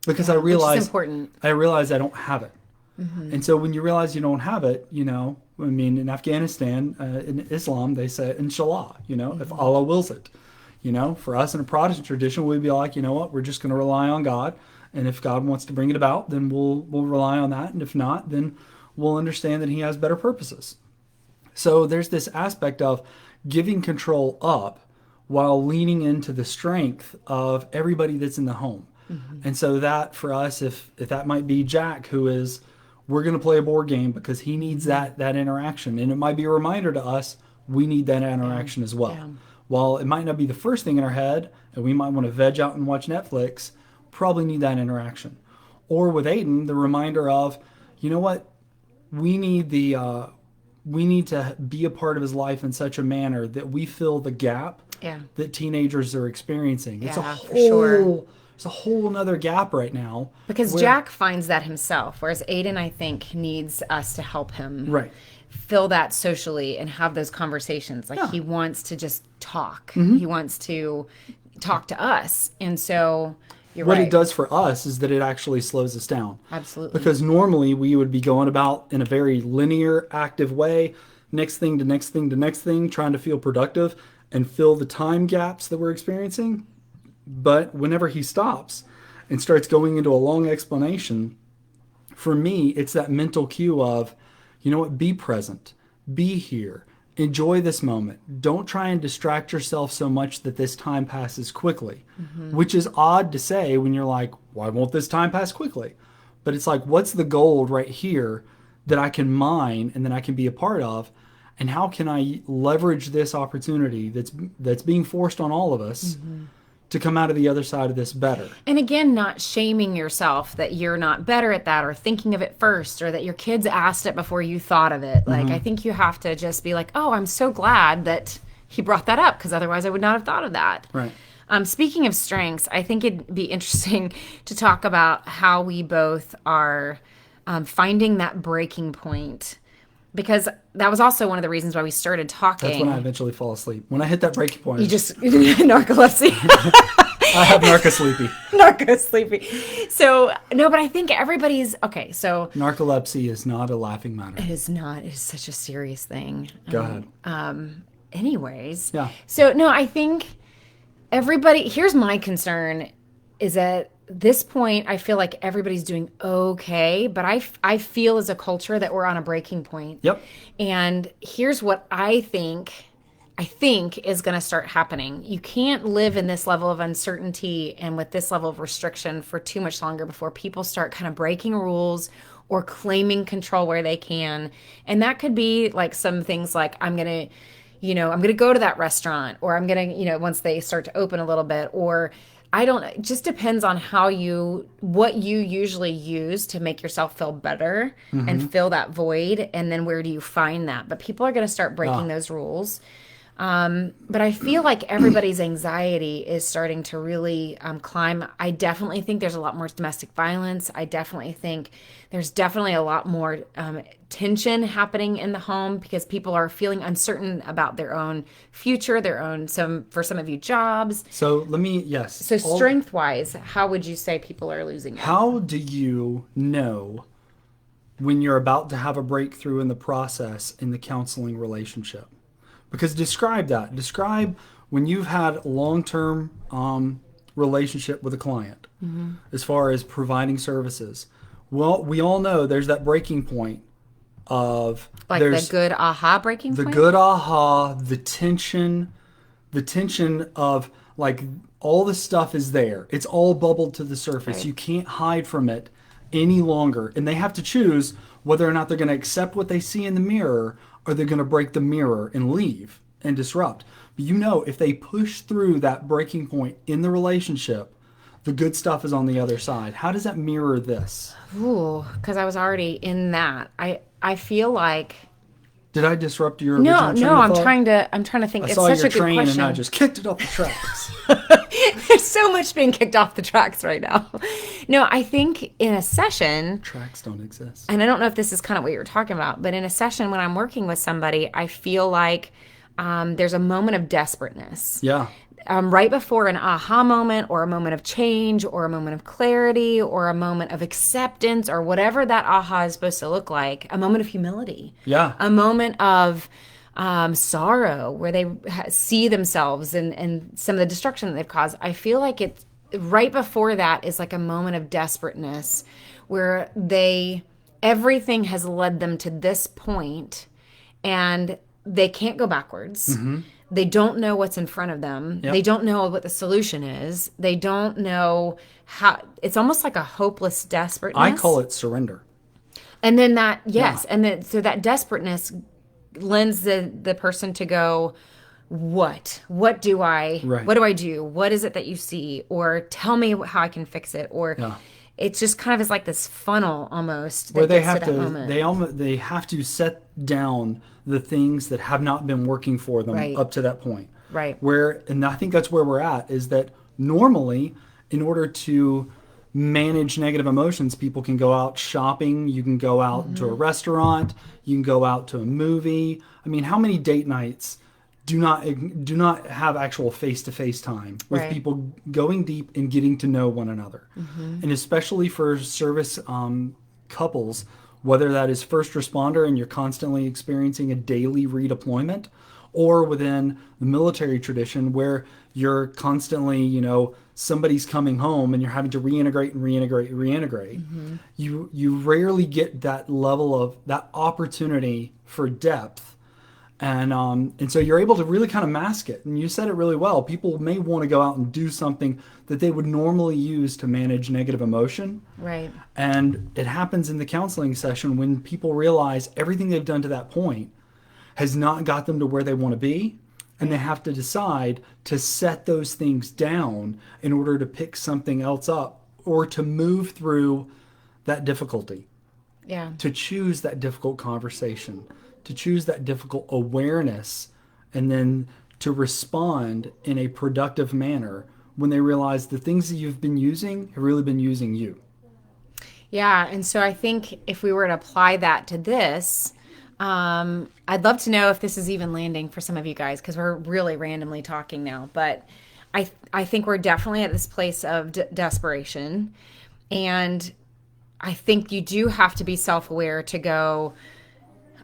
Because I realize I don't have it. And so when you realize you don't have it, in Afghanistan, in Islam, they say, inshallah, if Allah wills it. For us in a Protestant tradition, we'd be like, you know what, we're just going to rely on God. And if God wants to bring it about, then we'll rely on that. And if not, then we'll understand that he has better purposes. So there's this aspect of giving control up while leaning into the strength of everybody that's in the home. And so that for us, if that might be Jack, we're going to play a board game because he needs that interaction. And it might be a reminder to us, we need that interaction as well. Yeah. While it might not be the first thing in our head, and we might want to veg out and watch Netflix, probably need that interaction. Or with Aiden, the reminder of, you know what, we need to be a part of his life in such a manner that we fill the gap that teenagers are experiencing. It's It's a whole nother gap right now. Because Jack finds that himself, whereas Aiden, I think, needs us to help him fill that socially and have those conversations. Like he wants to just talk. He wants to talk to us. And so you're What right. it does for us is that it actually slows us down. Absolutely. Because normally we would be going about in a very linear, active way, next thing to next thing to next thing, trying to feel productive and fill the time gaps that we're experiencing. But whenever he stops and starts going into a long explanation, for me, it's that mental cue of, you know what, be present, be here, enjoy this moment. Don't try and distract yourself so much that this time passes quickly, which is odd to say when you're like, why won't this time pass quickly? But it's like, what's the gold right here that I can mine and that I can be a part of? And how can I leverage this opportunity that's being forced on all of us to come out of the other side of this better? And again, not shaming yourself that you're not better at that or thinking of it first or that your kids asked it before you thought of it. Like, I think you have to just be like, oh, I'm so glad that he brought that up because otherwise I would not have thought of that. Right. Speaking of strengths, I think it'd be interesting to talk about how we both are finding that breaking point, because that was also one of the reasons why we started talking. That's when I eventually fall asleep. When I hit that breaking point, You just narcolepsy. I have narcosleepy. Narco-sleepy. So, no, but I think everybody's okay. So, Narcolepsy is not a laughing matter. it is not. It is such a serious thing. Go ahead. Anyways. Yeah. So, no, I think everybody, here's my concern is at this point, I feel like everybody's doing okay, but I feel as a culture that we're on a breaking point. Yep. And here's what I think is going to start happening. You can't live in this level of uncertainty and with this level of restriction for too much longer before people start kind of breaking rules or claiming control where they can. And that could be like some things like I'm going to go to that restaurant, or I'm going to, once they start to open a little bit, or it just depends on what you usually use to make yourself feel better and fill that void. And then where do you find that? But people are going to start breaking those rules. But I feel like everybody's anxiety is starting to really climb. I definitely think there's a lot more domestic violence. I definitely think there's definitely a lot more tension happening in the home because people are feeling uncertain about their own future, for some of you, jobs. So So strength-wise, how would you say people are losing it? How do you know when you're about to have a breakthrough in the process in the counseling relationship? Because describe that. Describe when you've had a long-term relationship with a client as far as providing services. Well, we all know there's that breaking point of like the good aha breaking point? The good aha, the tension of like all the stuff is there. It's all bubbled to the surface. Right. You can't hide from it any longer. And they have to choose whether or not they're going to accept what they see in the mirror or they're going to break the mirror and leave and disrupt. But if they push through that breaking point in the relationship, the good stuff is on the other side. How does that mirror this? Ooh, because I was already in that. I feel like... Did I disrupt your No, original train of I'm thought? trying to think. I It's saw such your a good train question. and I just kicked it off the tracks. There's so much being kicked off the tracks right now. No, I think in a session, Tracks don't exist. and I don't know if this is kind of what you're talking about, but in a session when I'm working with somebody, I feel like there's a moment of desperateness. Yeah. Right before an aha moment or a moment of change or a moment of clarity or a moment of acceptance or whatever that aha is supposed to look like, a moment of humility. Yeah. A moment of sorrow where they see themselves and some of the destruction that they've caused. I feel like it's right before that is like a moment of desperateness where everything has led them to this point and they can't go backwards. They don't know what's in front of them. Yep. They don't know what the solution is. They don't know how. It's almost like a hopeless desperateness. I call it surrender. And then so that desperateness lends the person to go, what do I do? What is it that you see? Or tell me how I can fix it. Or it's just kind of is like this funnel almost. Where they have to set down the things that have not been working for them up to that point. Right. And I think that's where we're at, is that normally in order to manage negative emotions, people can go out shopping, you can go out to a restaurant, you can go out to a movie. I mean, how many date nights do not have actual face-to-face time with Right. people going deep and getting to know one another. And especially for service couples, whether that is first responder and you're constantly experiencing a daily redeployment, or within the military tradition where you're constantly, somebody's coming home and you're having to reintegrate. You rarely get that level of that opportunity for depth, and so you're able to really kind of mask it. And you said it really well. People may want to go out and do something that they would normally use to manage negative emotion. Right. And it happens in the counseling session when people realize everything they've done to that point has not got them to where they want to be. And they have to decide to set those things down in order to pick something else up or to move through that difficulty, Yeah. to choose that difficult conversation, to choose that difficult awareness, and then to respond in a productive manner when they realize the things that you've been using have really been using you. Yeah. And so I think if we were to apply that to this, I'd love to know if this is even landing for some of you guys, because we're really randomly talking now. But I think we're definitely at this place of desperation. And I think you do have to be self-aware to go,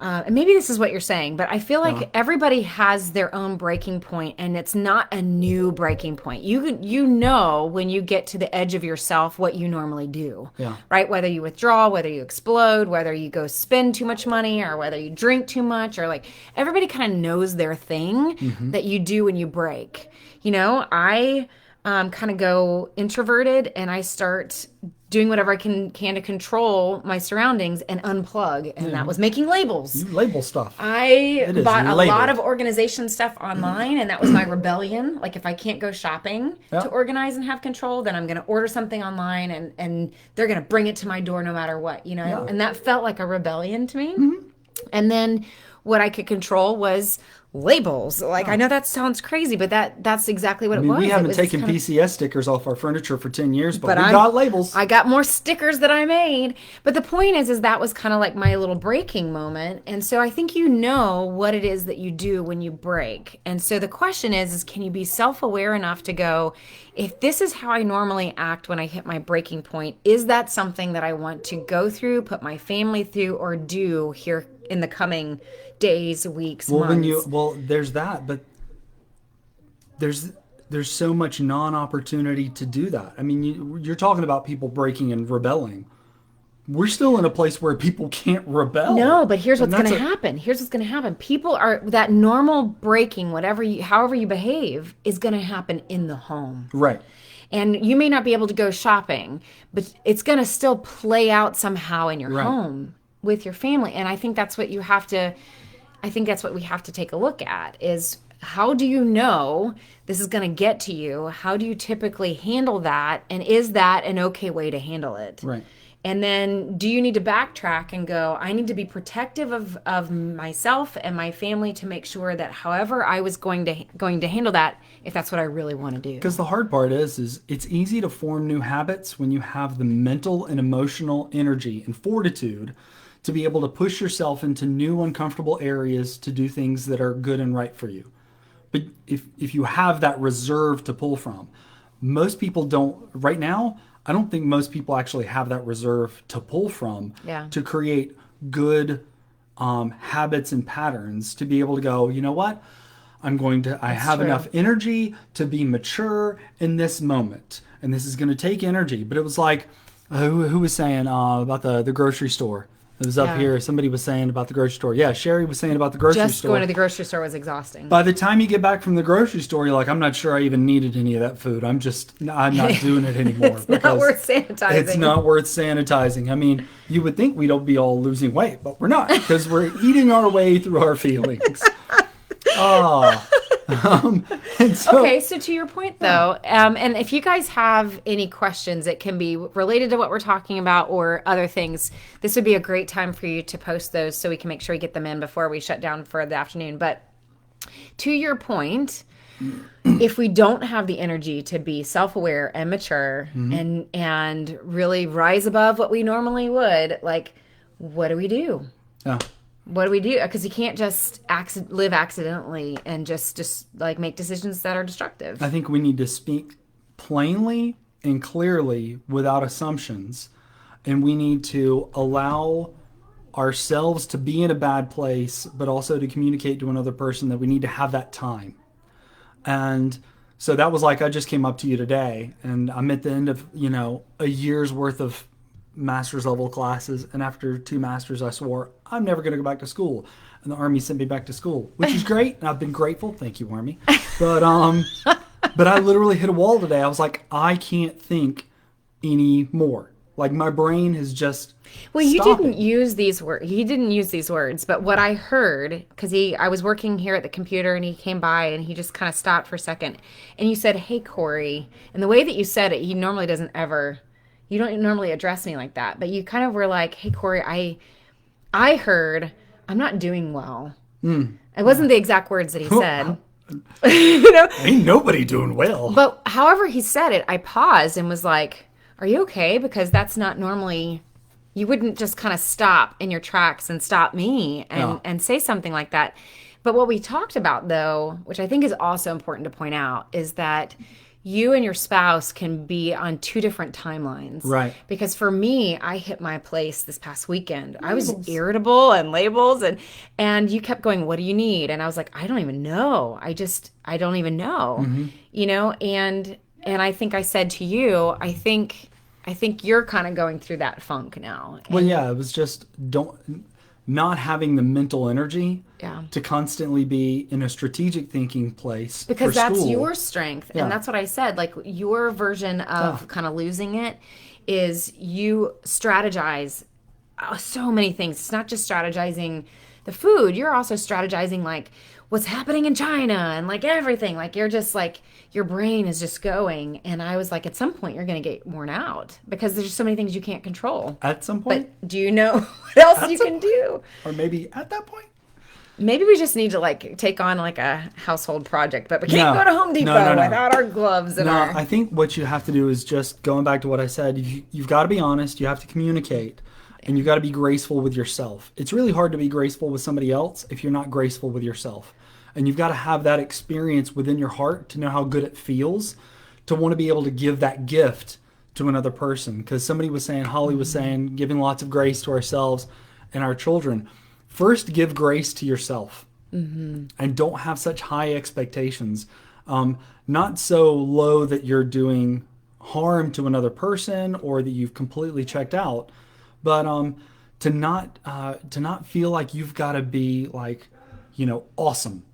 and maybe this is what you're saying, but I feel like everybody has their own breaking point, and it's not a new breaking point. You know when you get to the edge of yourself what you normally do, right? Whether you withdraw, whether you explode, whether you go spend too much money, or whether you drink too much, or like everybody kind of knows their thing that you do when you break. I kind of go introverted, and I start doing whatever I can to control my surroundings and unplug. And that was making labels. You label stuff. I bought a labeled. lot of organization stuff online, and that was my rebellion. Like, if I can't go shopping to organize and have control, then I'm going to order something online, and they're going to bring it to my door no matter what, And that felt like a rebellion to me. And then what I could control was labels. Like, I know that sounds crazy, but that's exactly what it was. We haven't taken PCS stickers off our furniture for 10 years, but we got labels. I got more stickers that I made. But the point is that was kind of like my little breaking moment. And so I think you know what it is that you do when you break. And so the question is can you be self-aware enough to go, if this is how I normally act when I hit my breaking point, is that something that I want to go through, put my family through, or do here in the coming days, weeks, months? There's that, but there's so much non-opportunity to do that. I mean, you're talking about people breaking and rebelling. We're still in a place where people can't rebel. No, but here's what's going to happen. Here's what's going to happen. People are that normal breaking, however you behave, is going to happen in the home. Right. And you may not be able to go shopping, but it's going to still play out somehow in your home with your family. And I think that's what we have to take a look at is, how do you know this is going to get to you? How do you typically handle that? And is that an okay way to handle it? Right. And then do you need to backtrack and go, I need to be protective of myself and my family to make sure that however I was going to handle that, if that's what I really want to do. Because the hard part is it's easy to form new habits when you have the mental and emotional energy and fortitude to be able to push yourself into new uncomfortable areas to do things that are good and right for you. But if you have that reserve to pull from, most people don't right now. I don't think most people actually have that reserve to pull from to create good habits and patterns to be able to go, you know what? I have enough energy to be mature in this moment. And this is going to take energy. But it was like, who was saying about the grocery store? It was up here. Somebody was saying about the grocery store. Yeah, Sherry was saying about the grocery store. Just going to the grocery store was exhausting. By the time you get back from the grocery store, you're like, I'm not sure I even needed any of that food. I'm not doing it anymore. It's not worth sanitizing. It's not worth sanitizing. I mean, you would think we'd all be all losing weight, but we're not, because we're eating our way through our feelings. Okay, so to your point, though, and if you guys have any questions, it can be related to what we're talking about or other things. This would be a great time for you to post those so we can make sure we get them in before we shut down for the afternoon. But to your point, if we don't have the energy to be self-aware and mature and really rise above what we normally would, like, what do we do? Yeah. what do we do? Because you can't just live accidentally and just like make decisions that are destructive. I think we need to speak plainly and clearly without assumptions. And we need to allow ourselves to be in a bad place, but also to communicate to another person that we need to have that time. And so that was like, I just came up to you today and I'm at the end of, a year's worth of master's level classes. And after 2 masters, I swore I'm never going to go back to school. And the Army sent me back to school, which is great. And I've been grateful. Thank you, Army. But I literally hit a wall today. I was like, I can't think anymore. Like my brain has just you stopping. didn't use these words. He didn't use these words, but what I heard, because I was working here at the computer and he came by and he just kind of stopped for a second, and you said, "Hey, Corie," and the way that you said it, he normally doesn't ever. You don't normally address me like that, but you kind of were like, "Hey, Corie, I heard I'm not doing well." It wasn't the exact words that he said. Ain't nobody doing well. But however he said it, I paused and was like, "Are you okay?" Because that's not normally, you wouldn't just kind of stop in your tracks and stop me and say something like that. But what we talked about, though, which I think is also important to point out, is that you and your spouse can be on 2 different timelines. Right. Because for me, I hit my place this past weekend. I was irritable and labels and you kept going, "What do you need?" And I was like, "I don't even know. I don't even know." And I think I said to you, I think you're kind of going through that funk now. Well, yeah, it was just not having the mental energy to constantly be in a strategic thinking place. Because for that's school. your strength. And that's what I said. Like your version of kind of losing it is you strategize so many things. It's not just strategizing the food. You're also strategizing like what's happening in China and like everything. Like you're just like, your brain is just going. And I was like, at some point you're going to get worn out because there's so many things you can't control. At some point? But do you know what else you can do? Or maybe at that point? Maybe we just need to like take on like a household project, but we can't go to Home Depot without our gloves and our... I think what you have to do is just going back to what I said, you've got to be honest, you have to communicate, and you've got to be graceful with yourself. It's really hard to be graceful with somebody else if you're not graceful with yourself. And you've got to have that experience within your heart to know how good it feels to want to be able to give that gift to another person. Because somebody was saying, Holly was saying, giving lots of grace to ourselves and our children. First, give grace to yourself. And don't have such high expectations. Not so low that you're doing harm to another person or that you've completely checked out. But to not feel like you've got to be like, awesome.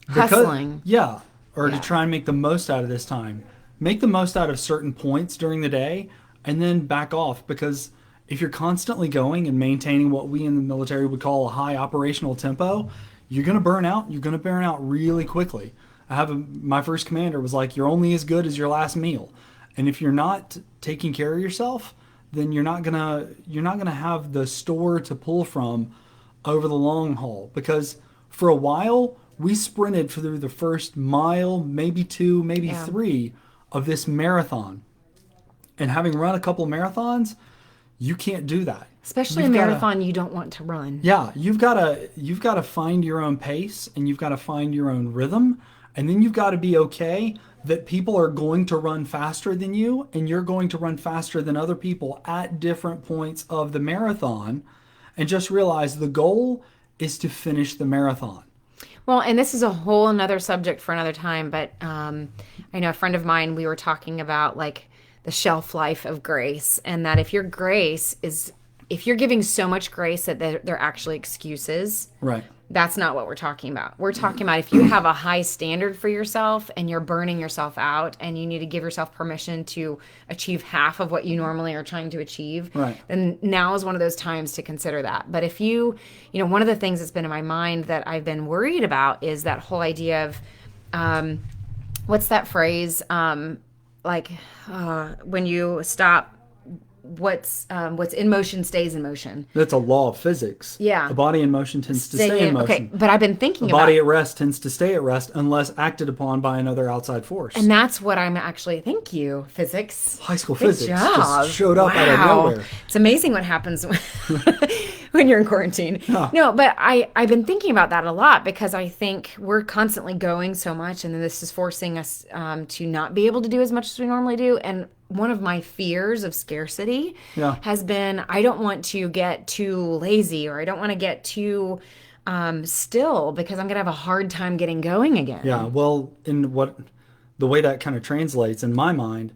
Hustling. To try and make the most out of this time. Make the most out of certain points during the day and then back off, because if you're constantly going and maintaining what we in the military would call a high operational tempo, you're going to burn out. You're going to burn out really quickly. My first commander was like, you're only as good as your last meal. And if you're not taking care of yourself, then you're not going to have the store to pull from over the long haul. Because for a while, we sprinted through the first mile, maybe 2, maybe 3 of this marathon. And having run a couple of marathons, you can't do that. Especially a marathon you don't want to run. Yeah, you've got to find your own pace and you've got to find your own rhythm, and then you've got to be okay that people are going to run faster than you and you're going to run faster than other people at different points of the marathon, and just realize the goal is to finish the marathon. Well, and this is a whole another subject for another time, but I know a friend of mine, we were talking about like the shelf life of grace, and that if you're giving so much grace that they're actually excuses, right? That's not what we're talking about. We're talking about if you have a high standard for yourself and you're burning yourself out and you need to give yourself permission to achieve half of what you normally are trying to achieve, right, then now is one of those times to consider that. But if one of the things that's been in my mind that I've been worried about is that whole idea of, what's that phrase? When you stop, what's in motion stays in motion. That's a law of physics. Yeah. A body in motion tends to stay in motion. Okay, but I've been thinking about... A body at rest tends to stay at rest unless acted upon by another outside force. And that's what I'm actually... Thank you, physics. High school Good physics job. just showed up out of nowhere. It's amazing what happens when you're in quarantine. Yeah. No, but I've been thinking about that a lot because I think we're constantly going so much, and this is forcing us to not be able to do as much as we normally do. And one of my fears of scarcity Yeah. has been I don't want to get too lazy, or I don't want to get too still, because I'm gonna have a hard time getting going Yeah. again. Well, in what the way that kind of translates in my mind,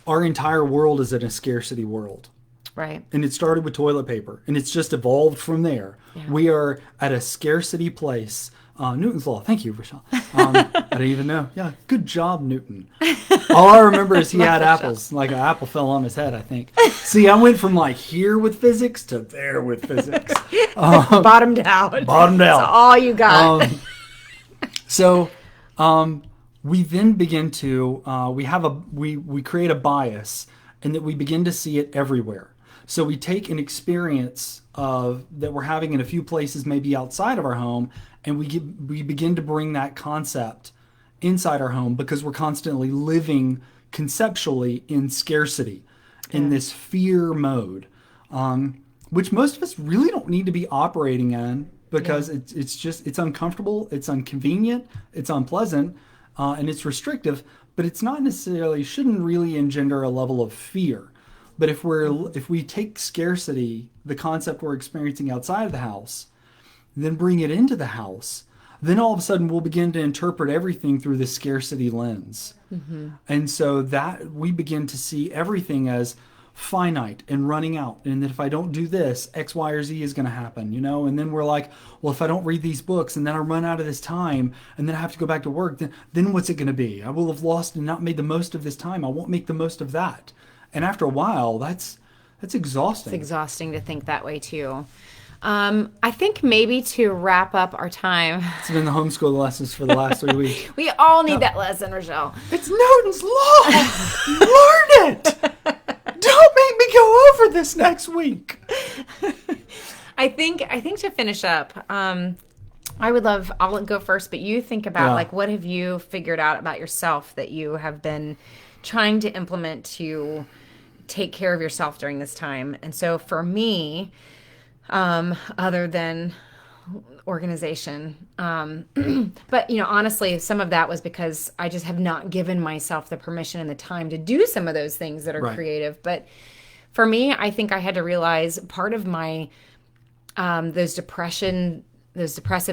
our entire world is in a scarcity world. Right. And it started with toilet paper, and it's just evolved from there. Yeah. We are at a scarcity place. Newton's law. Thank you, Rochelle. I didn't even know. Yeah, good job, Newton. All I remember is he had apples. Like an apple fell on his head, I think. See, I went from like here with physics to there with physics. Bottomed out. Bottomed out. That's all you got. So we then begin to we create a bias, and that we begin to see it everywhere. So we take an experience of that we're having in a few places, maybe outside of our home, and we begin to bring that concept inside our home because we're constantly living conceptually in scarcity, in this fear mode, which most of us really don't need to be operating in because it's uncomfortable, it's inconvenient, it's unpleasant, and it's restrictive. But it's not necessarily shouldn't really engender a level of fear. But if we take scarcity, the concept we're experiencing outside of the house, then bring it into the house, then all of a sudden we'll begin to interpret everything through the scarcity lens. And so that we begin to see everything as finite and running out. And that if I don't do this, X, Y, or Z is going to happen, And then we're like, well, if I don't read these books and then I run out of this time and then I have to go back to work, then what's it going to be? I will have lost and not made the most of this time. I won't make the most of that. And after a while, that's exhausting. It's exhausting to think that way too. I think maybe to wrap up our time, It's been the homeschool lessons for the last 3 weeks. we all need that lesson, Rochelle. It's Newton's law. Learn it. Don't make me go over this next week. I think to finish up, I'll go first, but you think about like what have you figured out about yourself that you have been trying to implement to take care of yourself during this time. And so for me, other than organization, but honestly, some of that was because I just have not given myself the permission and the time to do some of those things that are creative. But for me, I think I had to realize part of my those depressive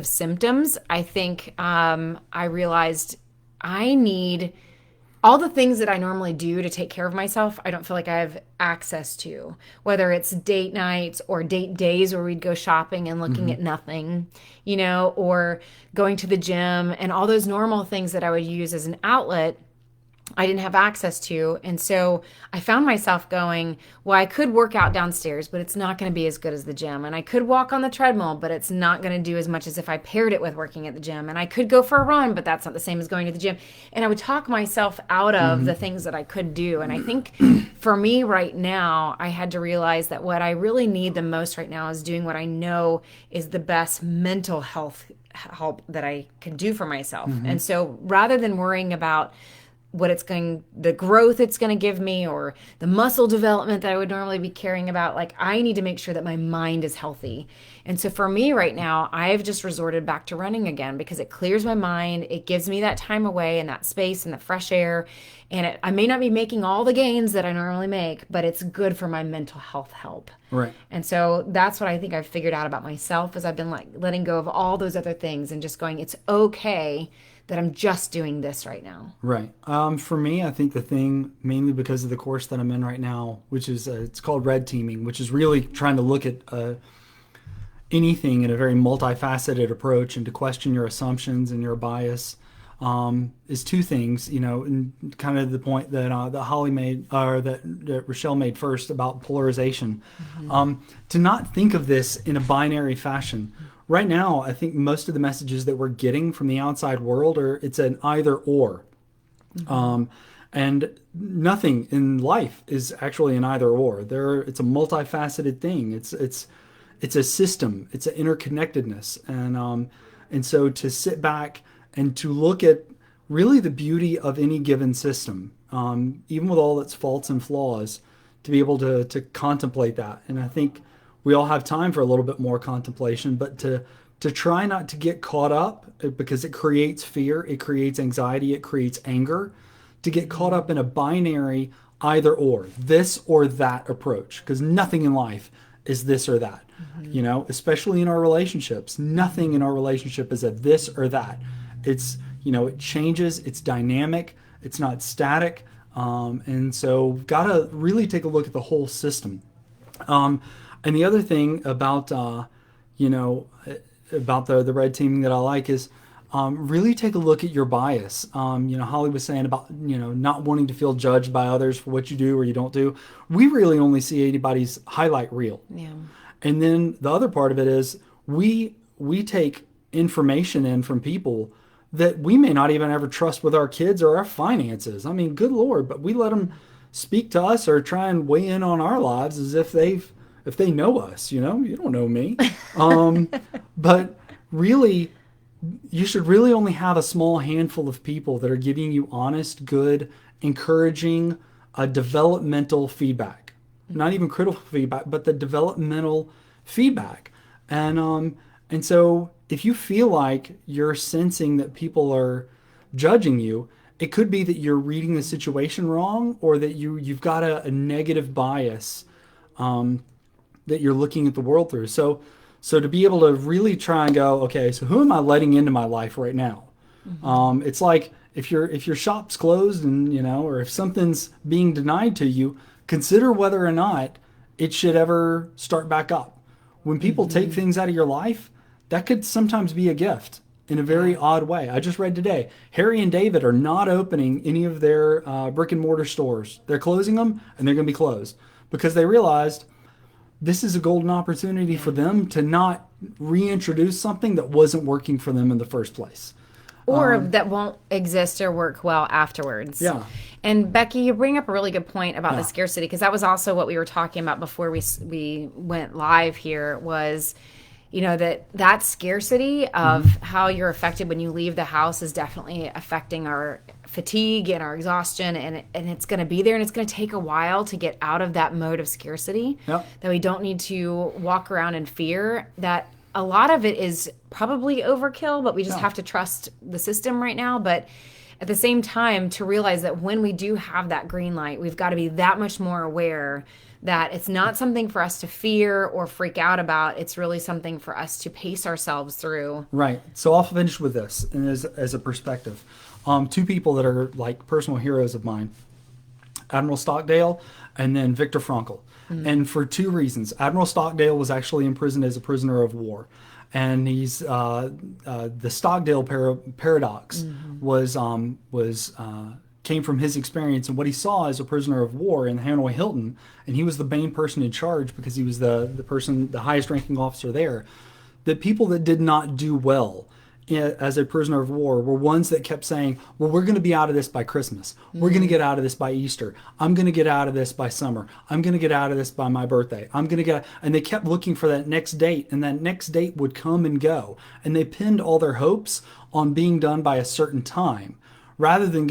symptoms. I think I realized I need all the things that I normally do to take care of myself. I don't feel like I have access to, whether it's date nights or date days where we'd go shopping and looking at nothing, or going to the gym and all those normal things that I would use as an outlet. I didn't have access to. And so I found myself going, well, I could work out downstairs, but it's not going to be as good as the gym. And I could walk on the treadmill, but it's not going to do as much as if I paired it with working at the gym. And I could go for a run, but that's not the same as going to the gym. And I would talk myself out of the things that I could do. And I think for me right now, I had to realize that what I really need the most right now is doing what I know is the best mental health help that I can do for myself. And so rather than worrying about the growth it's going to give me or the muscle development that I would normally be caring about, like I need to make sure that my mind is healthy. And so for me right now, I've just resorted back to running again because it clears my mind. It gives me that time away and that space and the fresh air. And I may not be making all the gains that I normally make, but it's good for my mental health help. Right. And so that's what I think I've figured out about myself is I've been like letting go of all those other things and just going, it's okay that I'm just doing this right now. Right. For me, I think the thing, mainly because of the course that I'm in right now, which is, it's called red teaming, which is really trying to look at anything in a very multifaceted approach and to question your assumptions and your bias, is two things, and kind of the point that Holly made, or that Rochelle made first about polarization. To not think of this in a binary fashion. Right now, I think most of the messages that we're getting from the outside world it's an either or. And nothing in life is actually an either or. It's a multifaceted thing. It's a system. It's an interconnectedness. And so to sit back and to look at really the beauty of any given system, even with all its faults and flaws, to be able to contemplate that. And I think we all have time for a little bit more contemplation, but to try not to get caught up because it creates fear, it creates anxiety, it creates anger, to get caught up in a binary either or, this or that approach, because nothing in life is this or that. Especially in our relationships, nothing in our relationship is a this or that. It's, it changes, it's dynamic, it's not static. And so gotta really take a look at the whole system. And the other thing you know, about the red teaming that I like is really take a look at your bias. Holly was saying about, not wanting to feel judged by others for what you do or you don't do. We really only see anybody's highlight reel. Yeah. And then the other part of it is we take information in from people that we may not even ever trust with our kids or our finances. I mean, good Lord, but we let them speak to us or try and weigh in on our lives as if they know us. You don't know me. But really, you should really only have a small handful of people that are giving you honest, good, encouraging, developmental feedback. Not even critical feedback, but the developmental feedback. And so if you feel like you're sensing that people are judging you, it could be that you're reading the situation wrong, or that you've got a negative bias that you're looking at the world through. So to be able to really try and go, okay, so who am I letting into my life right now? It's like if your shop's closed and or if something's being denied to you, consider whether or not it should ever start back up. When people take things out of your life, that could sometimes be a gift in a very odd way. I just read today, Harry and David are not opening any of their brick and mortar stores. They're closing them, and they're going to be closed because they realized this is a golden opportunity for them to not reintroduce something that wasn't working for them in the first place. Or that won't exist or work well afterwards. Yeah. And Becky, you bring up a really good point about the scarcity, because that was also what we were talking about before we went live here was, that scarcity of how you're affected when you leave the house is definitely affecting our fatigue and our exhaustion, and it's going to be there, and it's going to take a while to get out of that mode of scarcity. Yep. That we don't need to walk around in fear. That a lot of it is probably overkill, but we just have to trust the system right now. But at the same time, to realize that when we do have that green light, we've got to be that much more aware that it's not something for us to fear or freak out about. It's really something for us to pace ourselves through. Right. So I'll finish with this, and as a perspective. Two people that are like personal heroes of mine, Admiral Stockdale and then Viktor Frankl. And for two reasons. Admiral Stockdale was actually imprisoned as a prisoner of war. And he's the Stockdale paradox came from his experience and what he saw as a prisoner of war in Hanoi Hilton. And he was the main person in charge because he was the highest ranking officer there. That people that did not do well as a prisoner of war were ones that kept saying, well, we're going to be out of this by Christmas. We're going to get out of this by Easter. I'm going to get out of this by summer. I'm going to get out of this by my birthday. And they kept looking for that next date, and that next date would come and go. And they pinned all their hopes on being done by a certain time, rather than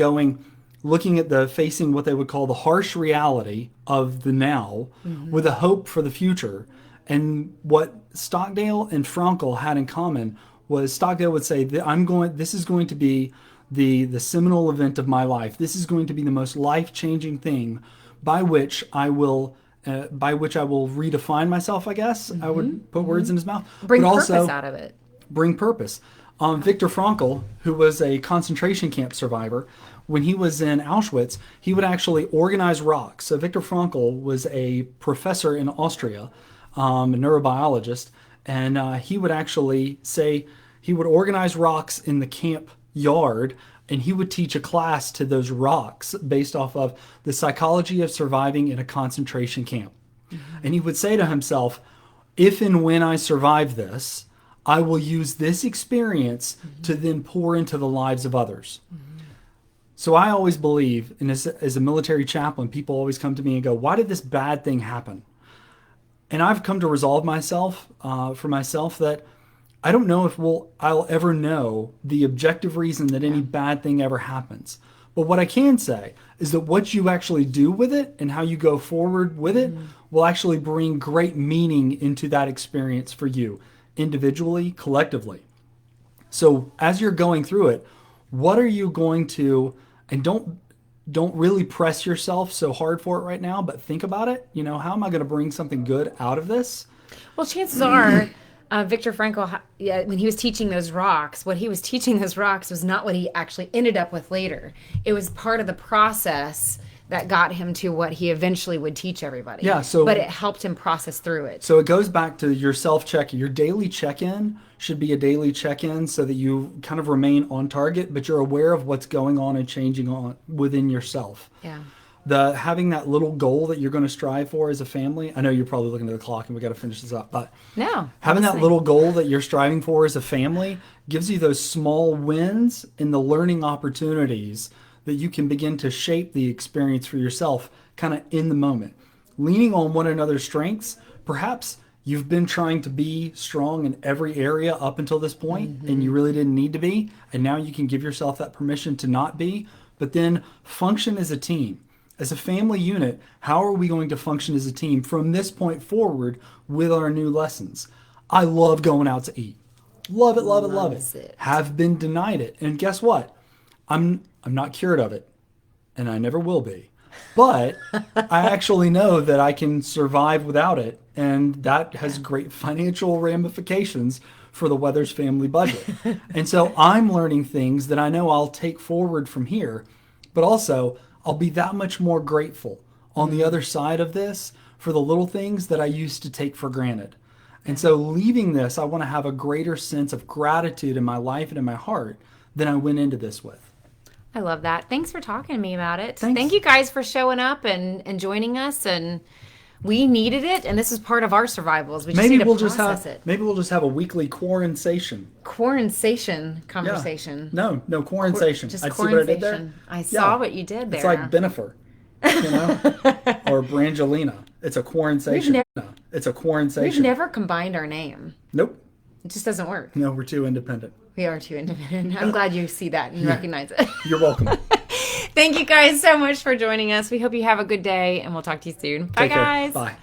looking at facing what they would call the harsh reality of the now with a hope for the future. And what Stockdale and Frankl had in common was Stockdale would say that this is going to be the seminal event of my life. This is going to be the most life-changing thing by which I will redefine myself, I guess. I would put words in his mouth. Bring purpose out of it. Bring purpose. Viktor Frankl, who was a concentration camp survivor, when he was in Auschwitz, he would actually organize rocks. So Viktor Frankl was a professor in Austria, a neurobiologist, and he would actually say he would organize rocks in the camp yard, and he would teach a class to those rocks based off of the psychology of surviving in a concentration camp. And he would say to himself, if and when I survive this, I will use this experience to then pour into the lives of others. So I always believe, and as a military chaplain, people always come to me and go, why did this bad thing happen? And I've come to resolve for myself that I don't know if I'll ever know the objective reason that any bad thing ever happens. But what I can say is that what you actually do with it and how you go forward with it will actually bring great meaning into that experience for you, individually, collectively. So as you're going through it, what are you going to, and don't really press yourself so hard for it right now, but think about it. You know, how am I going to bring something good out of this? Well, chances are, Viktor Frankl, yeah, when he was teaching those rocks, what he was teaching those rocks was not what he actually ended up with later. It was part of the process that got him to what he eventually would teach everybody. Yeah, so but it helped him process through it. So it goes back to your self-check. Your daily check-in should be a daily check-in so that you kind of remain on target, but you're aware of what's going on and changing on within yourself. Yeah. The having that little goal that you're going to strive for as a family. I know you're probably looking at the clock and we got to finish this up, but No. having that listening. little goal that you're striving for as a family gives you those small wins and the learning opportunities that you can begin to shape the experience for yourself kind of in the moment. Leaning on one another's strengths, perhaps you've been trying to be strong in every area up until this point, and you really didn't need to be, and now you can give yourself that permission to not be, but then function as a team. As a family unit, how are we going to function as a team from this point forward with our new lessons? I love going out to eat. Love it, love it, love Loves it. it. Have been denied it. And guess what? I'm not cured of it, and I never will be. But I actually know that I can survive without it, and that has great financial ramifications for the Weathers family budget. And so I'm learning things that I know I'll take forward from here, but also I'll be that much more grateful on the other side of this for the little things that I used to take for granted. And so leaving this, I want to have a greater sense of gratitude in my life and in my heart than I went into this with. I love that. Thanks for talking to me about it. Thanks. Thank you guys for showing up and joining us. And we needed it, and this is part of our survivals. We just need to process it. Maybe we'll just have a weekly quarantine. Quarantine conversation. No, quarantine. Just I see what I did there. quarantine. I saw what you did there. It's like Benifer, or Brangelina. It's a quarantine. It's a quarantine. We've never combined our name. Nope. It just doesn't work. No, we're too independent. We are too independent. I'm glad you see that and recognize it. You're welcome. Thank you guys so much for joining us. We hope you have a good day, and we'll talk to you soon. Bye, Take care. guys. Bye.